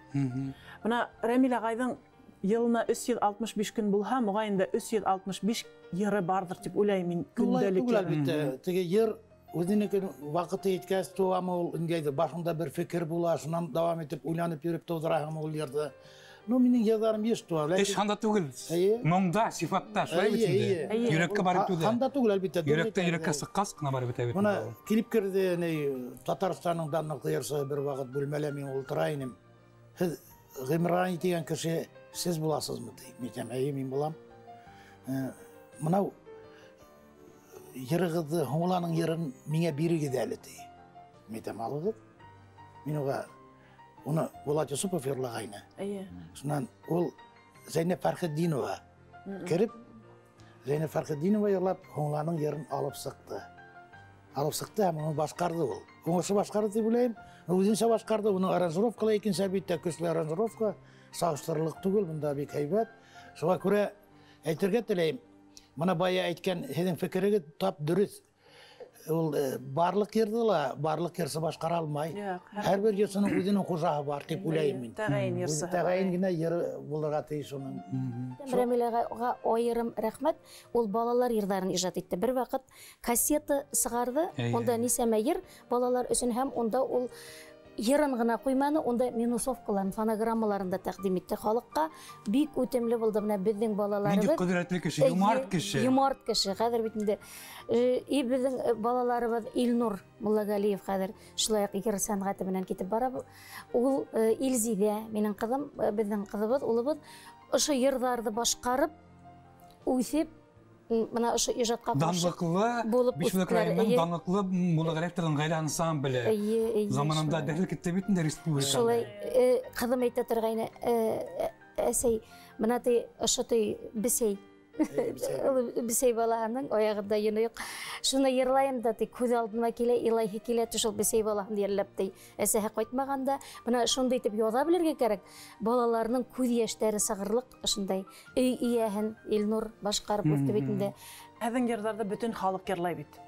Бына Рәмил ағайҙың йылына 365 көн булһа, моғайын да 365 йыры бардыр дип уйлайым мин көндәлек. Теге йыр үзенекен вакыты еткәс туамы ул ингәйде, башында бер фекер була, шунан дәвам итеп уйланып йөрөп тудыраһың ул йырды. Минең йырҙарым еш туа. Эш ханда түгел. Моңда, сифатта, шулай бит инде. Йөрәккә барып түгел. Ханда түгел әлбиттә. Йөрәккә сыҡҡас кына барып бит. Бына килеп керде, Татарстанның данлыклы йырсыһы бер вакыт бүлмәлә мин ултыра инем. Һеҙ Ғимран дигән кеше сез буласызмы дим. Мин булам. Мынау йырығыҙҙы, һуңланың йырын миңә бирегеҙ әле ти. Митәм алығыҙ. Мин уға уны Булат Юсупов йырлағайны. Шунан ул Зәйнәп Фәрхетдинова кереп, Зәйнәп Фәрхетдинова йырлап, һуңланың йырын алып сыҡты. Алып сыҡты һәм уны башҡарҙы ул. Уңышлы башҡарҙы дип уйлайым. Үҙенсә башҡарҙы. Уның аранжировкала икенсе әлбиттә көслө аранжировка, сағыштырырлыҡ түгел, бында бик һәйбәт. Шуға күрә әйтергә теләйем. Мына бая әйткән һеҙҙең фекерегеҙ тап дөрөҫ. Ул барлыҡ йырҙы ла барлыҡ йырсы башҡара алмай. Һәр бер йырсының үҙенең хужаһы бар дип уйлайым мин. Тәғәйен йырсыһы. Тәғәйен генә йыры булырға тейеш уның. Рәмиләгә айырым рәхмәт. Ул балалар йырҙарын ижад итте. Бер ваҡыт кассета сығарҙы. Онда нисәмә йыр балалар өсөн һәм онда ул йырын ғына ҡуйманы, онда минусовкаларын, фонограммаларын да тәҡдим итте халыҡҡа. Бик үтемле булды менә беҙҙең балаларыбыҙ. Нинди ҡөҙрәтле кеше, юмарт кеше. Юмарт кеше. Хәҙер бит инде беҙҙең балаларыбыҙ Илнур Муллагалиев хәҙер шулай уҡ йыр сәнғәте менән китеп бара. Ул Илзиҙә, минең ҡыҙым, беҙҙең ҡыҙыбыҙ, улыбыҙ ошо йырҙарҙы башҡарып, үҫеп, мына ошо ижадҡа данлыҡлы, Бишбүләк районының данлыҡлы Муллагалиевтарҙың ғаилә ансамбле. Заманында дәхил китте бит инде республикала. Шулай ҡыҙым әйтә торғайны, әсәй, мына ти ошо ти бесәй, бесәй балаһының аяғында йоно юҡ. Шуны йырлайым да ти күҙ алдыма килә, илайһы килә, шул бесәй балаһын йырлап ти. Әсәһе ҡайтмағанда, бына шундай итеп яҙа белергә кәрәк. Балаларының күҙ йәштәре сығырлыҡ, ошондай өй эйәһен Илнур башҡарып үҫте бит инде. Һеҙҙең йырҙарҙы бөтөн халыҡ йырлай бит.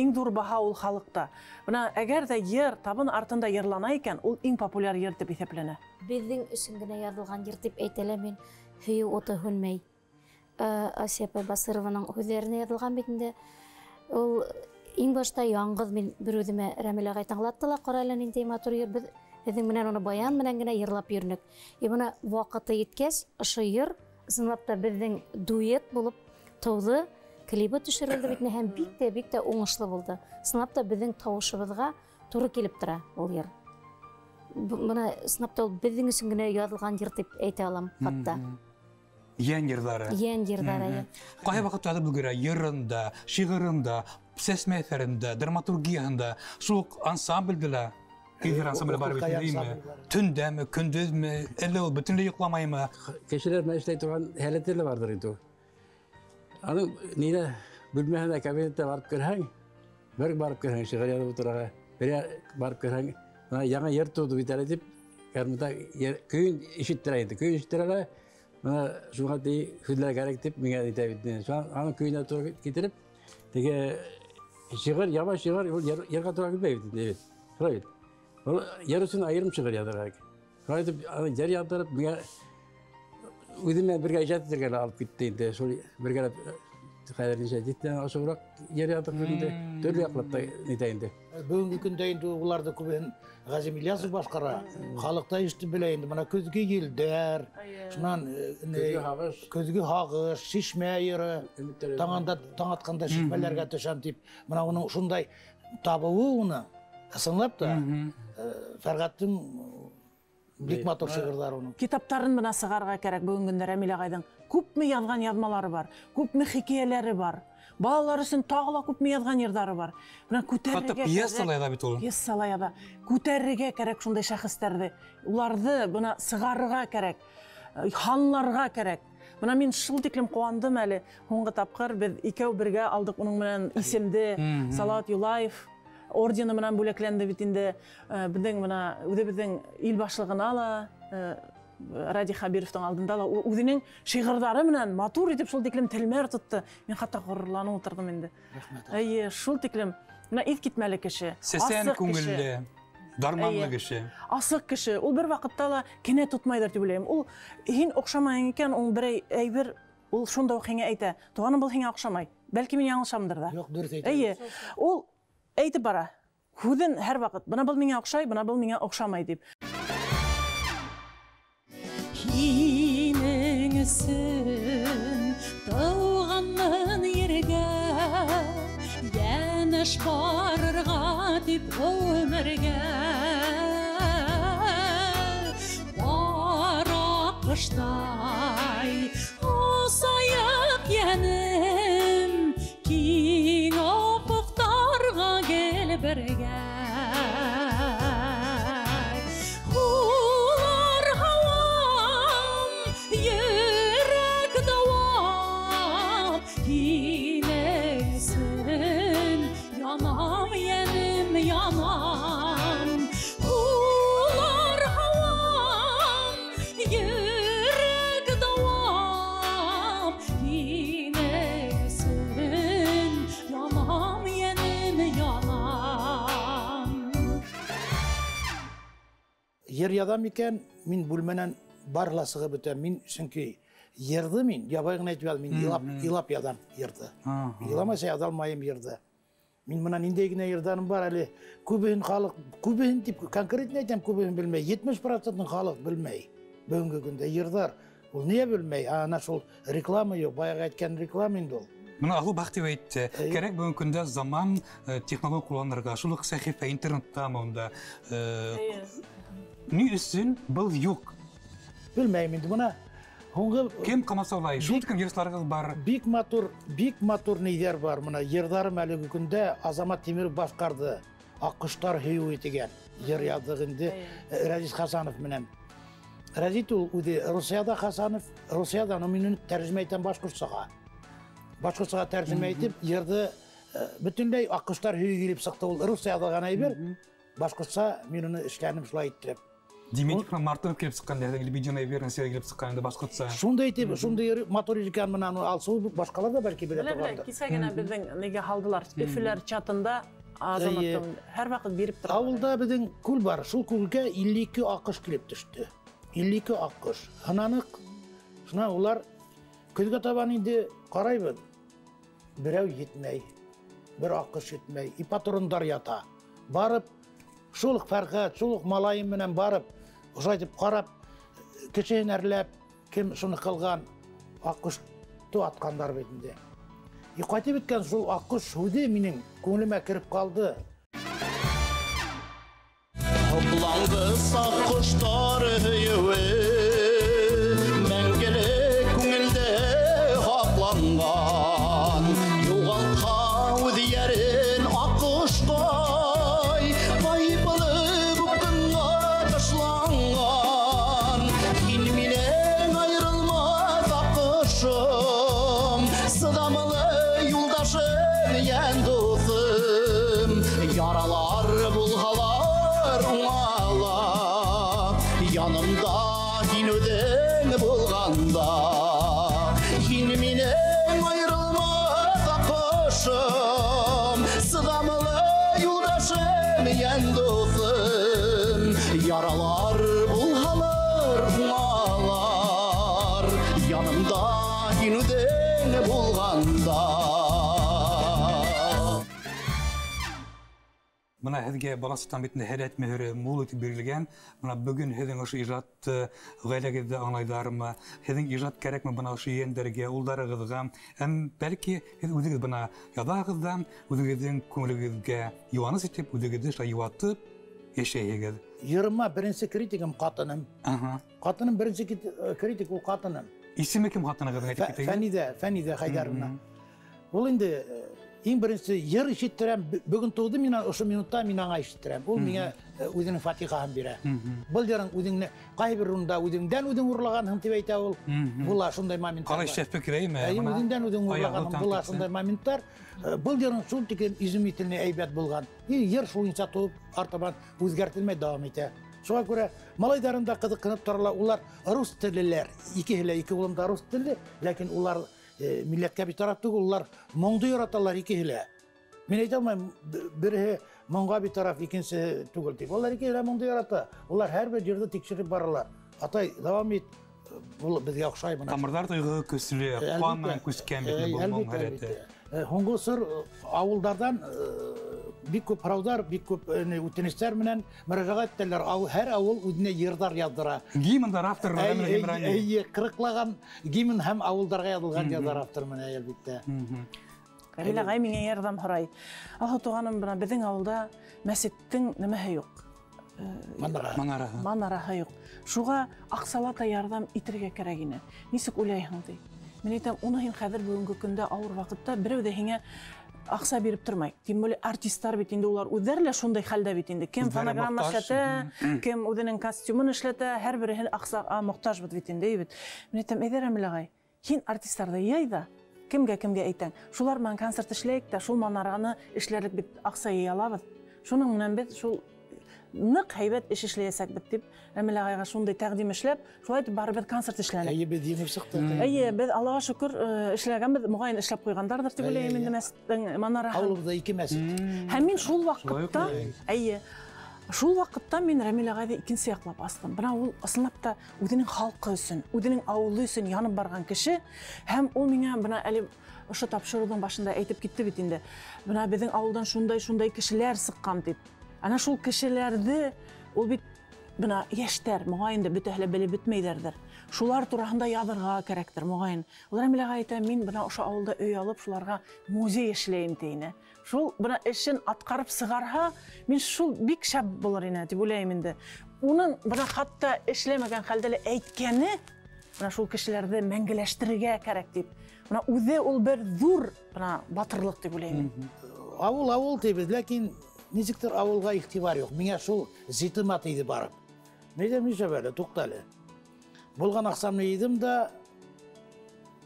Иң ҙур баһа ул халыҡта. Бына әгәр ҙә йыр табын артында йырлана икән, ул иң популяр йыр дип иҫәпләнә. Беҙҙең өсөн генә яҙылған йыр дип әйтәлә мин. Һөйөү уты һүнмәй. Асия апай Басырованың һүҙҙәренә яҙылған бит инде. Ул иң башта яңғыҙ мин бер үҙемә Рәмил ағай тыңлатты ла, ҡара әле ниндәй матур йыр. Беҙ һеҙҙең менән уны баян менән генә йырлап йөрөнөк. Бына ваҡыты еткәс, ошо йыр ысынлап та беҙҙең дуэт булып тыуҙы. Клипы төшөрөлдө бит һәм бик тә уңышлы булды. Ысынлап та беҙҙең тауышыбыҙға туры килеп тора ул йыр. Бына ысынлап та ул беҙҙең өсөн генә яҙылған йыр дип әйтә алам хатта. Йән йырҙары. Йән йырҙары. Ҡайһы ваҡытта булгыра йырында, шиғырында, сәсмә әҫәрендә, драматургияһында, шул ансамблде лә Илһир ансамбле бар бит инде. Төндәме, көндөҙмө, әллә ул бөтөнләй йоҡламаймы? Кешеләр менән эшләй торған һәләте лә бардыр инде. Аның ниҙә бүлмәһенә, кабинетта барып керһәң, бер барып керһәң, шиғыр яҙып утырырға, бер барып керһәң, яңы йыр тыуҙы бит әле дип, кәрмәтә көйөн ишеттерә инде. Көйөн ишеттерә лә, шуға тей һүҙләр кәрәк дип миңә әйтә бит. Аның көйөнә тура китереп, теге шиғыр, яма шиғыр, ул йырға тура килмәй бит. Шулай бит. Ул йыр өсөн айырым шиғыр яҙырға кәрәк. Шулай итеп, йыр яҙҙырып, миңә үҙемә бергә ижад итергә алып китте инде. Шул бергә хәҙер нисә җиттән ашыуыраҡ йыр яҙҙырып инде. Төрлө яҡлап та итә инде. Бүгінгі күнде енді оларды көбін Ғазим Ильясов башқара. Халықта ішті біле енді. Мына көзге елдер, шынан көзге хағыш, шишме айыры, таңатқанда шишмелерге төшем дейіп. Мына оның шындай табуы оны ысынлап та Фәрғаттың бик матур шиғырдары оның. Китаптарын мына сығарға керек бүгінгі күнде Рәмил ағайдың. Көпме язған язмалары бар, көпме хикаялары бар. Балалар үшін тағыла көпме язған ердары бар. Мына көтеріге керек. Пьесалай да бит ол. Пьесалай да. Көтеріге керек шундай шәхістерді. Уларды мына сығарға керек, ханларға керек. Мына мен шыл теклем қуандым әлі. Оңғы тапқыр біз икәу бірге алдық оның менен исемді Салауат Юлаев ордені менен бөлекленді битинде. Біздің мына үде біздің ил башлығын ала, Ради Хабировтың алдында ала. Үденің шиғырдары менен матур етіп шыл теклем тілмер тұтты. Мен қатта ғұрырланып отырдым енді. Шыл теклем мына ит кетмәлі кіші. Сесен көңілі. Дарманлы кіші. Асық кіші. Ол бір вақытта ла кене тұтмайдар деп ойлаймын. Ол хин оқшамайын екен, ол бір әйбір, ол шонда оқыңа әйті. Туғаным бұл хинге оқшамай. Бәлкі мен яңылшамдыр да. Жоқ, дұрыс әйті. Ол әйті бара. Хүдін әр вақыт. Бұна бұл менге оқшай, бұна бұл менге оқшамай деп. Кинең өсөн тауғаннан ерге Яныш барырға деп өмірге Бара қыштай осайып енім Кең опықтарға кел бірге Ер ядам екен, мен бөлменен барласығы бітем. Мен үшінкі ерді мен, ябайғын айтып ядым, мен илап ядам ерді. Иламаса ядалмайым ерді. Мен мұнан индегіне ерданым бар әлі көбейін халық, көбейін деп конкретно айтам көбейін білмей, 70% халық білмей. Бүгінгі күнде ердар, ол не білмей, ана сол реклама yok, баяғы айтқан реклама енді ол. Мына Алу Бақтиев айтты, керек бүгінгі күнде заман технология қолданырға, шулық сәхифа интернетта мұнда не үшін бұл yok? Білмеймін, мұна кем қамасаулай, шул кім ерсларыңыз бар? Бик матур нейдер бар, мұна ердарым әлігі күнде Азамат Темиров башқарды, аққыштар хеу етеген, ер ядығынды Разиз Хасанов менен. Разит ол, Русияда Хасанов, Русияда номинін тәржіме айтан Башқұртсаға тәржіме айтып, ерді бүтіндей аққыштар хеу келіп сықты ол Русияда ғана айбер, Башқұртса мен оны ішкәнім шылай еттіріп. Демек, Мартынов келіп сыққанда, Лебединой Вернесия келіп сыққанда Башқұртса. Сондай етіп, сондай моторизикан мұнаны алсу башқалар да бәлкі біле тұрғанды. Кесәгені біздің неге қалдылар, үфілер чатында азаматтың әр вақыт беріп тұрады. Ауылда біздің күл бар, сол күлге 52 аққыш келіп түсті. 52 аққыш. Хананық, шына олар көзге табан енді қарайбын. Біреу етмей, бір аққыш етмей, ипатұрындар ята. Барып, шулық Фәрғат, шулық малайым менен барып, ұшайтып қарап, кішейін әрләп, кем шыны қылған аққышты атқандар бетінде. Қайтып еткен сол аққыш өде менің көңіліме кіріп қалды. Бұлаңды саққыштар өйеуі, мәңгілік көңілде қақланған, жоғалтқа өдиерін аққыштай, байбылы бұққынға ташыланған, енменен айрылмас аққышым, сыдамылы юлдашым ен досым, яралар бұлғалар оңалап, янымда енудің болғанда, енменен айрылмас аққышым, сыдамылы юлдашым ен досым, яралар бұлғалар оңалар, янымда енудің болғанда. Бына һеҙгә баласыҡтан бит һәләт мөһөрө мул итеп бирелгән. Бына бөгөн һеҙҙең ошо ижадты ғаиләгеҙҙә аңлайҙармы? Һеҙҙең ижад кәрәкме бына ошо ейәндәргә, улдарығыҙға? Бәлки һеҙ үҙегеҙ бына яҙаһығыҙ ҙа, үҙегеҙҙең күңелегеҙгә йыуаныс итеп, үҙегеҙҙе шулай йыуатып йәшәйһегеҙ. Йырыма беренсе критигым ҡатыным. Ҡатыным беренсе критик ул ҡатыным. Исеме кем ҡатынығыҙ? Фәнидә Хайдаровна. Ул инде иң беренсе йыр ишеттерәм, бөгөн тыуҙы минән, ошо минутта мин аңа ишеттерәм. Ул миңә үҙенең фатихаһын бирә. Был йырың үҙеңне ҡайһы бер урында үҙеңдән үҙең урлағанһың тип әйтә ул. Була шундай моменттар. Ҡалай шәп фекерәйме? Үҙеңдән үҙең урлағанһың, була шундай моменттар. Был йырың шул тиклем изумительный әйбәт булған. Йыр шулайса туып, артабан үҙгәртелмәй дауам итә. Шуға күрә малайдарым да ҡыҙыҡһынып торалар. Улар рус теллеләр. Икеһе лә, ике улым да рус телле, ләкин улар милләткә битараф түгел, улар моңды яраталар икеһе лә. Мин әйтә алмайым, береһе моңға битараф, икенсеһе түгел дип. Улар икеһе лә моңды ярата. Улар һәр бер йырҙы тикшереп баралар. Атай, дауам ит. Бул беҙгә оҡшай бына. Тамырҙар тойғоһо көслө, ҡан менән күскән бит был моң һәләте. Һуңғы сыр ауылдардан бик күп һорауҙар, бик күп үтенестәр менән мөрәжәғәт итәләр. Һәр ауыл үҙенә йырҙар яҙҙыра. Гимндар авторлары ҡырыҡлаған гимн һәм ауылдарға яҙылған йырҙар автор менән, әлбиттә. Ҡәбил ағай миңә ярҙам һорай. Алһа туғаным, бына беҙҙең ауылда мәсеттең нәмәһе юҡ. Манараһы юҡ. Шуға аҡсалата ярҙам итергә кәрәк ине. Нисек уйлайһың ди? Мин әйтәм, уны һин хәҙер бөгөнгө көндә ауыр ваҡытта берәү ҙә һиңә аҡса биреп тормай. Тем более артисттар бит инде, улар үҙҙәре лә шундай хәлдә бит инде. Кем фонограмма эшләтә, кем үҙенең костюмын эшләтә, һәр береһе аҡсаға мохтаж бит инде. Мин әйтәм, әйҙә Рәмил ағай, һин артисттарҙы йый ҙа, кемгә әйтәң. Шулар менән концерт эшләйек тә, шул манараны эшләрлек бит аҡса йыя алабыҙ. Шуның менән беҙ шул ныҡ һәйбәт эш эшләйәсәкбеҙ дип, Рәмил ағайға шундай тәҡдим эшләп, шулай итеп барыбыҙ концерт эшләнек. Беҙ еңеп сыҡтыҡ. Беҙ Аллаға шөкөр эшләгәнбеҙ, моғайын эшләп ҡуйғандарҙыр тип уйлайым инде мәсеттең манараһын. Ауылыбыҙҙа 2 мәсет. Һәм мин шул ваҡытта мин Рәмил ағайҙы икенсе яҡлап астым. Бына ул ысынлап та үҙенең халҡы өсөн, үҙенең ауылы өсөн янып барған кеше, һәм ул миңә бына әле ошо тапшырыуҙың башында әйтеп китте бит инде. Бына беҙҙең ауылдан шундай кешеләр сыҡҡан тип. Ана шул кешеләрҙе, ул бит бына йәштәр, моғайын да бөтәһе лә белеп бөтмәйҙәрҙер. Шулар тураһында яҙырға кәрәктер, моғайын. Ул Рәмил ағай әйтә, мин бына ошо ауылда өй алып, шуларға музей эшләйем тине. Шул бына эшен атҡарып сығарһа, мин шул бик шәп булыр ине дип уйлайым инде. Уның бына хатта эшләмәгән хәлдә лә әйткәне, бына шул кешеләрҙе мәңгеләштерергә кәрәк дип. Бына үҙе ул бер ҙур бына батырлыҡ дип уйлайым. Ауыл тибеҙ, ләкин нисектер ауылға иғтибар юҡ. Миңә шул зитыма тейҙе барып. Нәйҙәм нишәп әле, туҡталы. Булған аҡсамны йыйҙым да,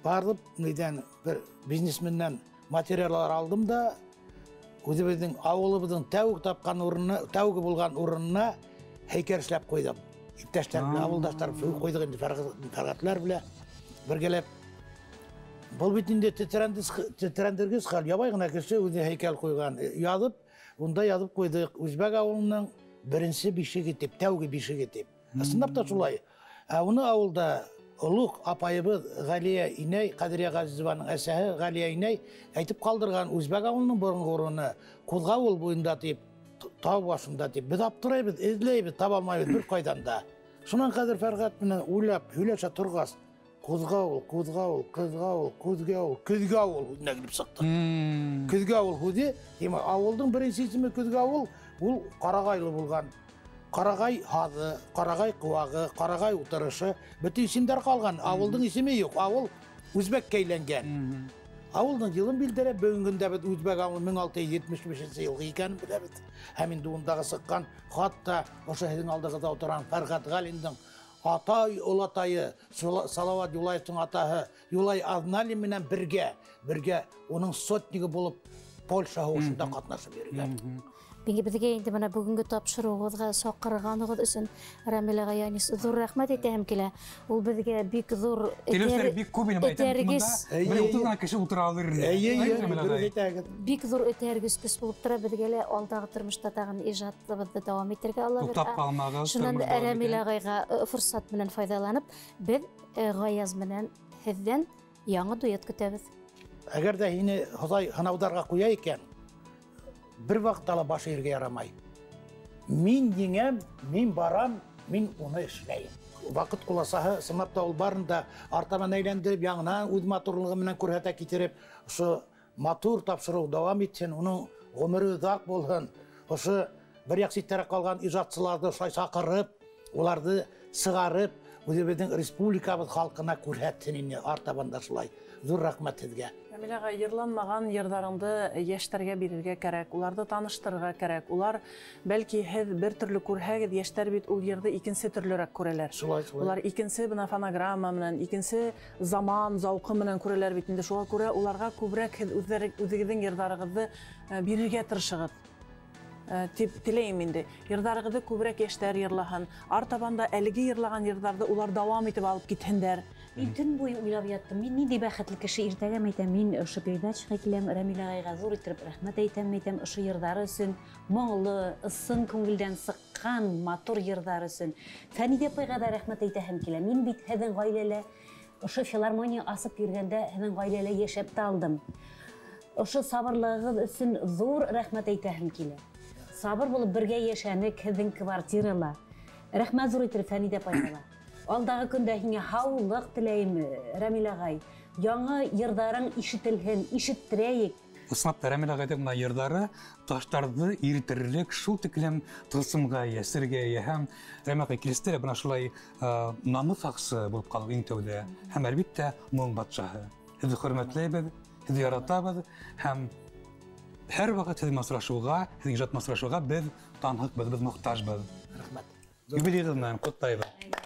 барып, нәйҙән бер бизнесменнән материалдар алдым да, үҙебеҙҙең ауылыбыҙҙың тәүге булған урынына һәйкәл эшләп ҡуйҙым. Иптәштәр белән, ауылдаштар ҡуйҙыҡ инде, Фәрғәтләр белән бергәләп. Был бит инде тетрәндергес хәл. Ябай ғына кеше үҙе һәйкәл ҡуйған. Яҙып, унда яҙып ҡуйҙыҡ. Үзбәк ауылының беренсе бишеге тип, тәүге бишеге тип. Ысынлап да шулай. Уны ауылда олуғ апайыбыҙ Ғалия инәй, Ҡәдирия Ғазизованың әсәһе Ғалия инәй әйтеп ҡалдырған үзбәк ауылының борынғы урыны Ҡуҙғауыл буйында тип, тау башында тип. Беҙ аптырайбыҙ, эҙләйбеҙ, таба алмайбыҙ бер ҡайҙан да. Шунан хәҙер Фәрғәт менән уйлап, һөйләшә торғас, Ҡуҙғауыл, Көҙгәүел һүҙенә килеп сыҡты. Көҙгәүел һүҙе, ауылдың беренсе исеме Көҙгәүел, ул Ҡарағайлы булған. Ҡарағай һаҙы, Ҡарағай ҡыуағы, Ҡарағай ултырышы, бөтә исемдәр ҡалған. Ауылдың исеме юҡ, ауыл үзбәккә әйләнгән. Ауылдың йылын билдереп, бөгөнгөндә беҙ үзбәк ауылы 1675 йылғы икәнен беләбеҙ. Һәм инде ундағы сыҡҡан, хатта ошо һеҙҙең алдығыҙҙа ултырған Фәрғәт Ғалиндың атай, олатайы, Салауат Юлаевтың атаһы Юлай Аҙналин менән бергә уның сотнигі булып Польша һуғышында ҡатнашып йөрөгән. Беҙгә инде бына бүгенге тапшырыуығыҙға саҡырғанығыҙ өсөн Рәмил ағай ҙур рәхмәт итәһем килә. Ул беҙгә бик ҙур бик ҙур этәргес көс булып тора. Беҙгә лә алдағы тормошта тағын ижадыбыҙҙы дауам итергә алабыҙ. Туҡтап ҡалмағыҙ. Шунан Рәмил ағайға форсат менән файҙаланып, беҙ Ғаяз менән һеҙҙән яңы дуэт көтәбеҙ. Әгәр ҙә һине Хоҙай һынауҙарға ҡуя икән, bir вакытта баш ирге ярамай. Мин еңем, мин барам, мин уны эшләйм. Вакыт куласаһы сынапта ул барында артаман әйләндереп, яңынан үз матурлыгы менән күрһәтә китереп, ошо матур тапшыру дәвам итсен, уның гомере узак булһын. Ошо бер як ситтәрәк калган иҗатчыларны сакырып, уларды сыгарып, үзебезнең республикабыз халкына күрһәтсен инде артабанда шулай. Зур рәхмәт сезгә. Камилага йырланмаган йырдарыңды яшьтәргә бирергә кирәк, уларды таныштырырга кирәк. Улар бәлки һез бер төрле күрһәгез, яшьтәр бит ул йырды икенче төрлерәк күрәләр. Улар икенче бина фонограмма менән, икенче заман зауқы менән күрәләр бит инде. Шуңа күрә уларга күбрәк үзегезнең йырдарыгызды бирергә тырышыгыз. Теләйм инде. Йырдарыгызды күбрәк яшьтәр йырлаһын. Артабанда әлеге йырлаган йырдарды улар дәвам итеп алып китһендәр. Мин төн буе уйлап яттым. Мин нинди бәхетле кеше, иртәгә әйтәм, мин ошо передачага киләм, Рәмилә агайга зур итеп рәхмәт әйтәм, ошо йырдары өчен, моңлы, ысын күңелдән сыккан, матур йырдары өчен. Фәнидә апайга да рәхмәт әйтәһем килә. Мин бит һеҙҙең ғаиләлә, ошо филармония асып йөргәндә һеҙҙең ғаиләлә йәшәп тә алдым. Ошо сабырлыгығыҙ өсөн зур рәхмәт әйтәһем килә. Сабыр булып бергә йәшәнек һеҙҙең квартирала. Рәхмәт зур итеп Фәнидә апайга. Алдағы көндә һиңә һаулыҡ теләйем, Рәмилә ағай. Яңы йырдарың ишетелһен, ишеттерәйек. Ысынлап Рәмилә агайҙың мына йырдары таштарҙы иретерлек, шул тиклем тылсымға йәсергә һәм Рәмилә агай килеште бына шулай намыҫ һаҡсы булып ҡалды иң тәүҙә. Һәм әлбиттә моң батшаһы. Һеҙҙе хөрмәтләйбеҙ, һеҙҙе яратабыҙ һәм һәр ваҡыт һеҙ масрашыуға, һеҙ ижад масрашыуға беҙ танһыҡбыҙ, беҙ мохтажбыҙ. Рәхмәт. Юбилейығыҙ менән ҡотлайбыҙ.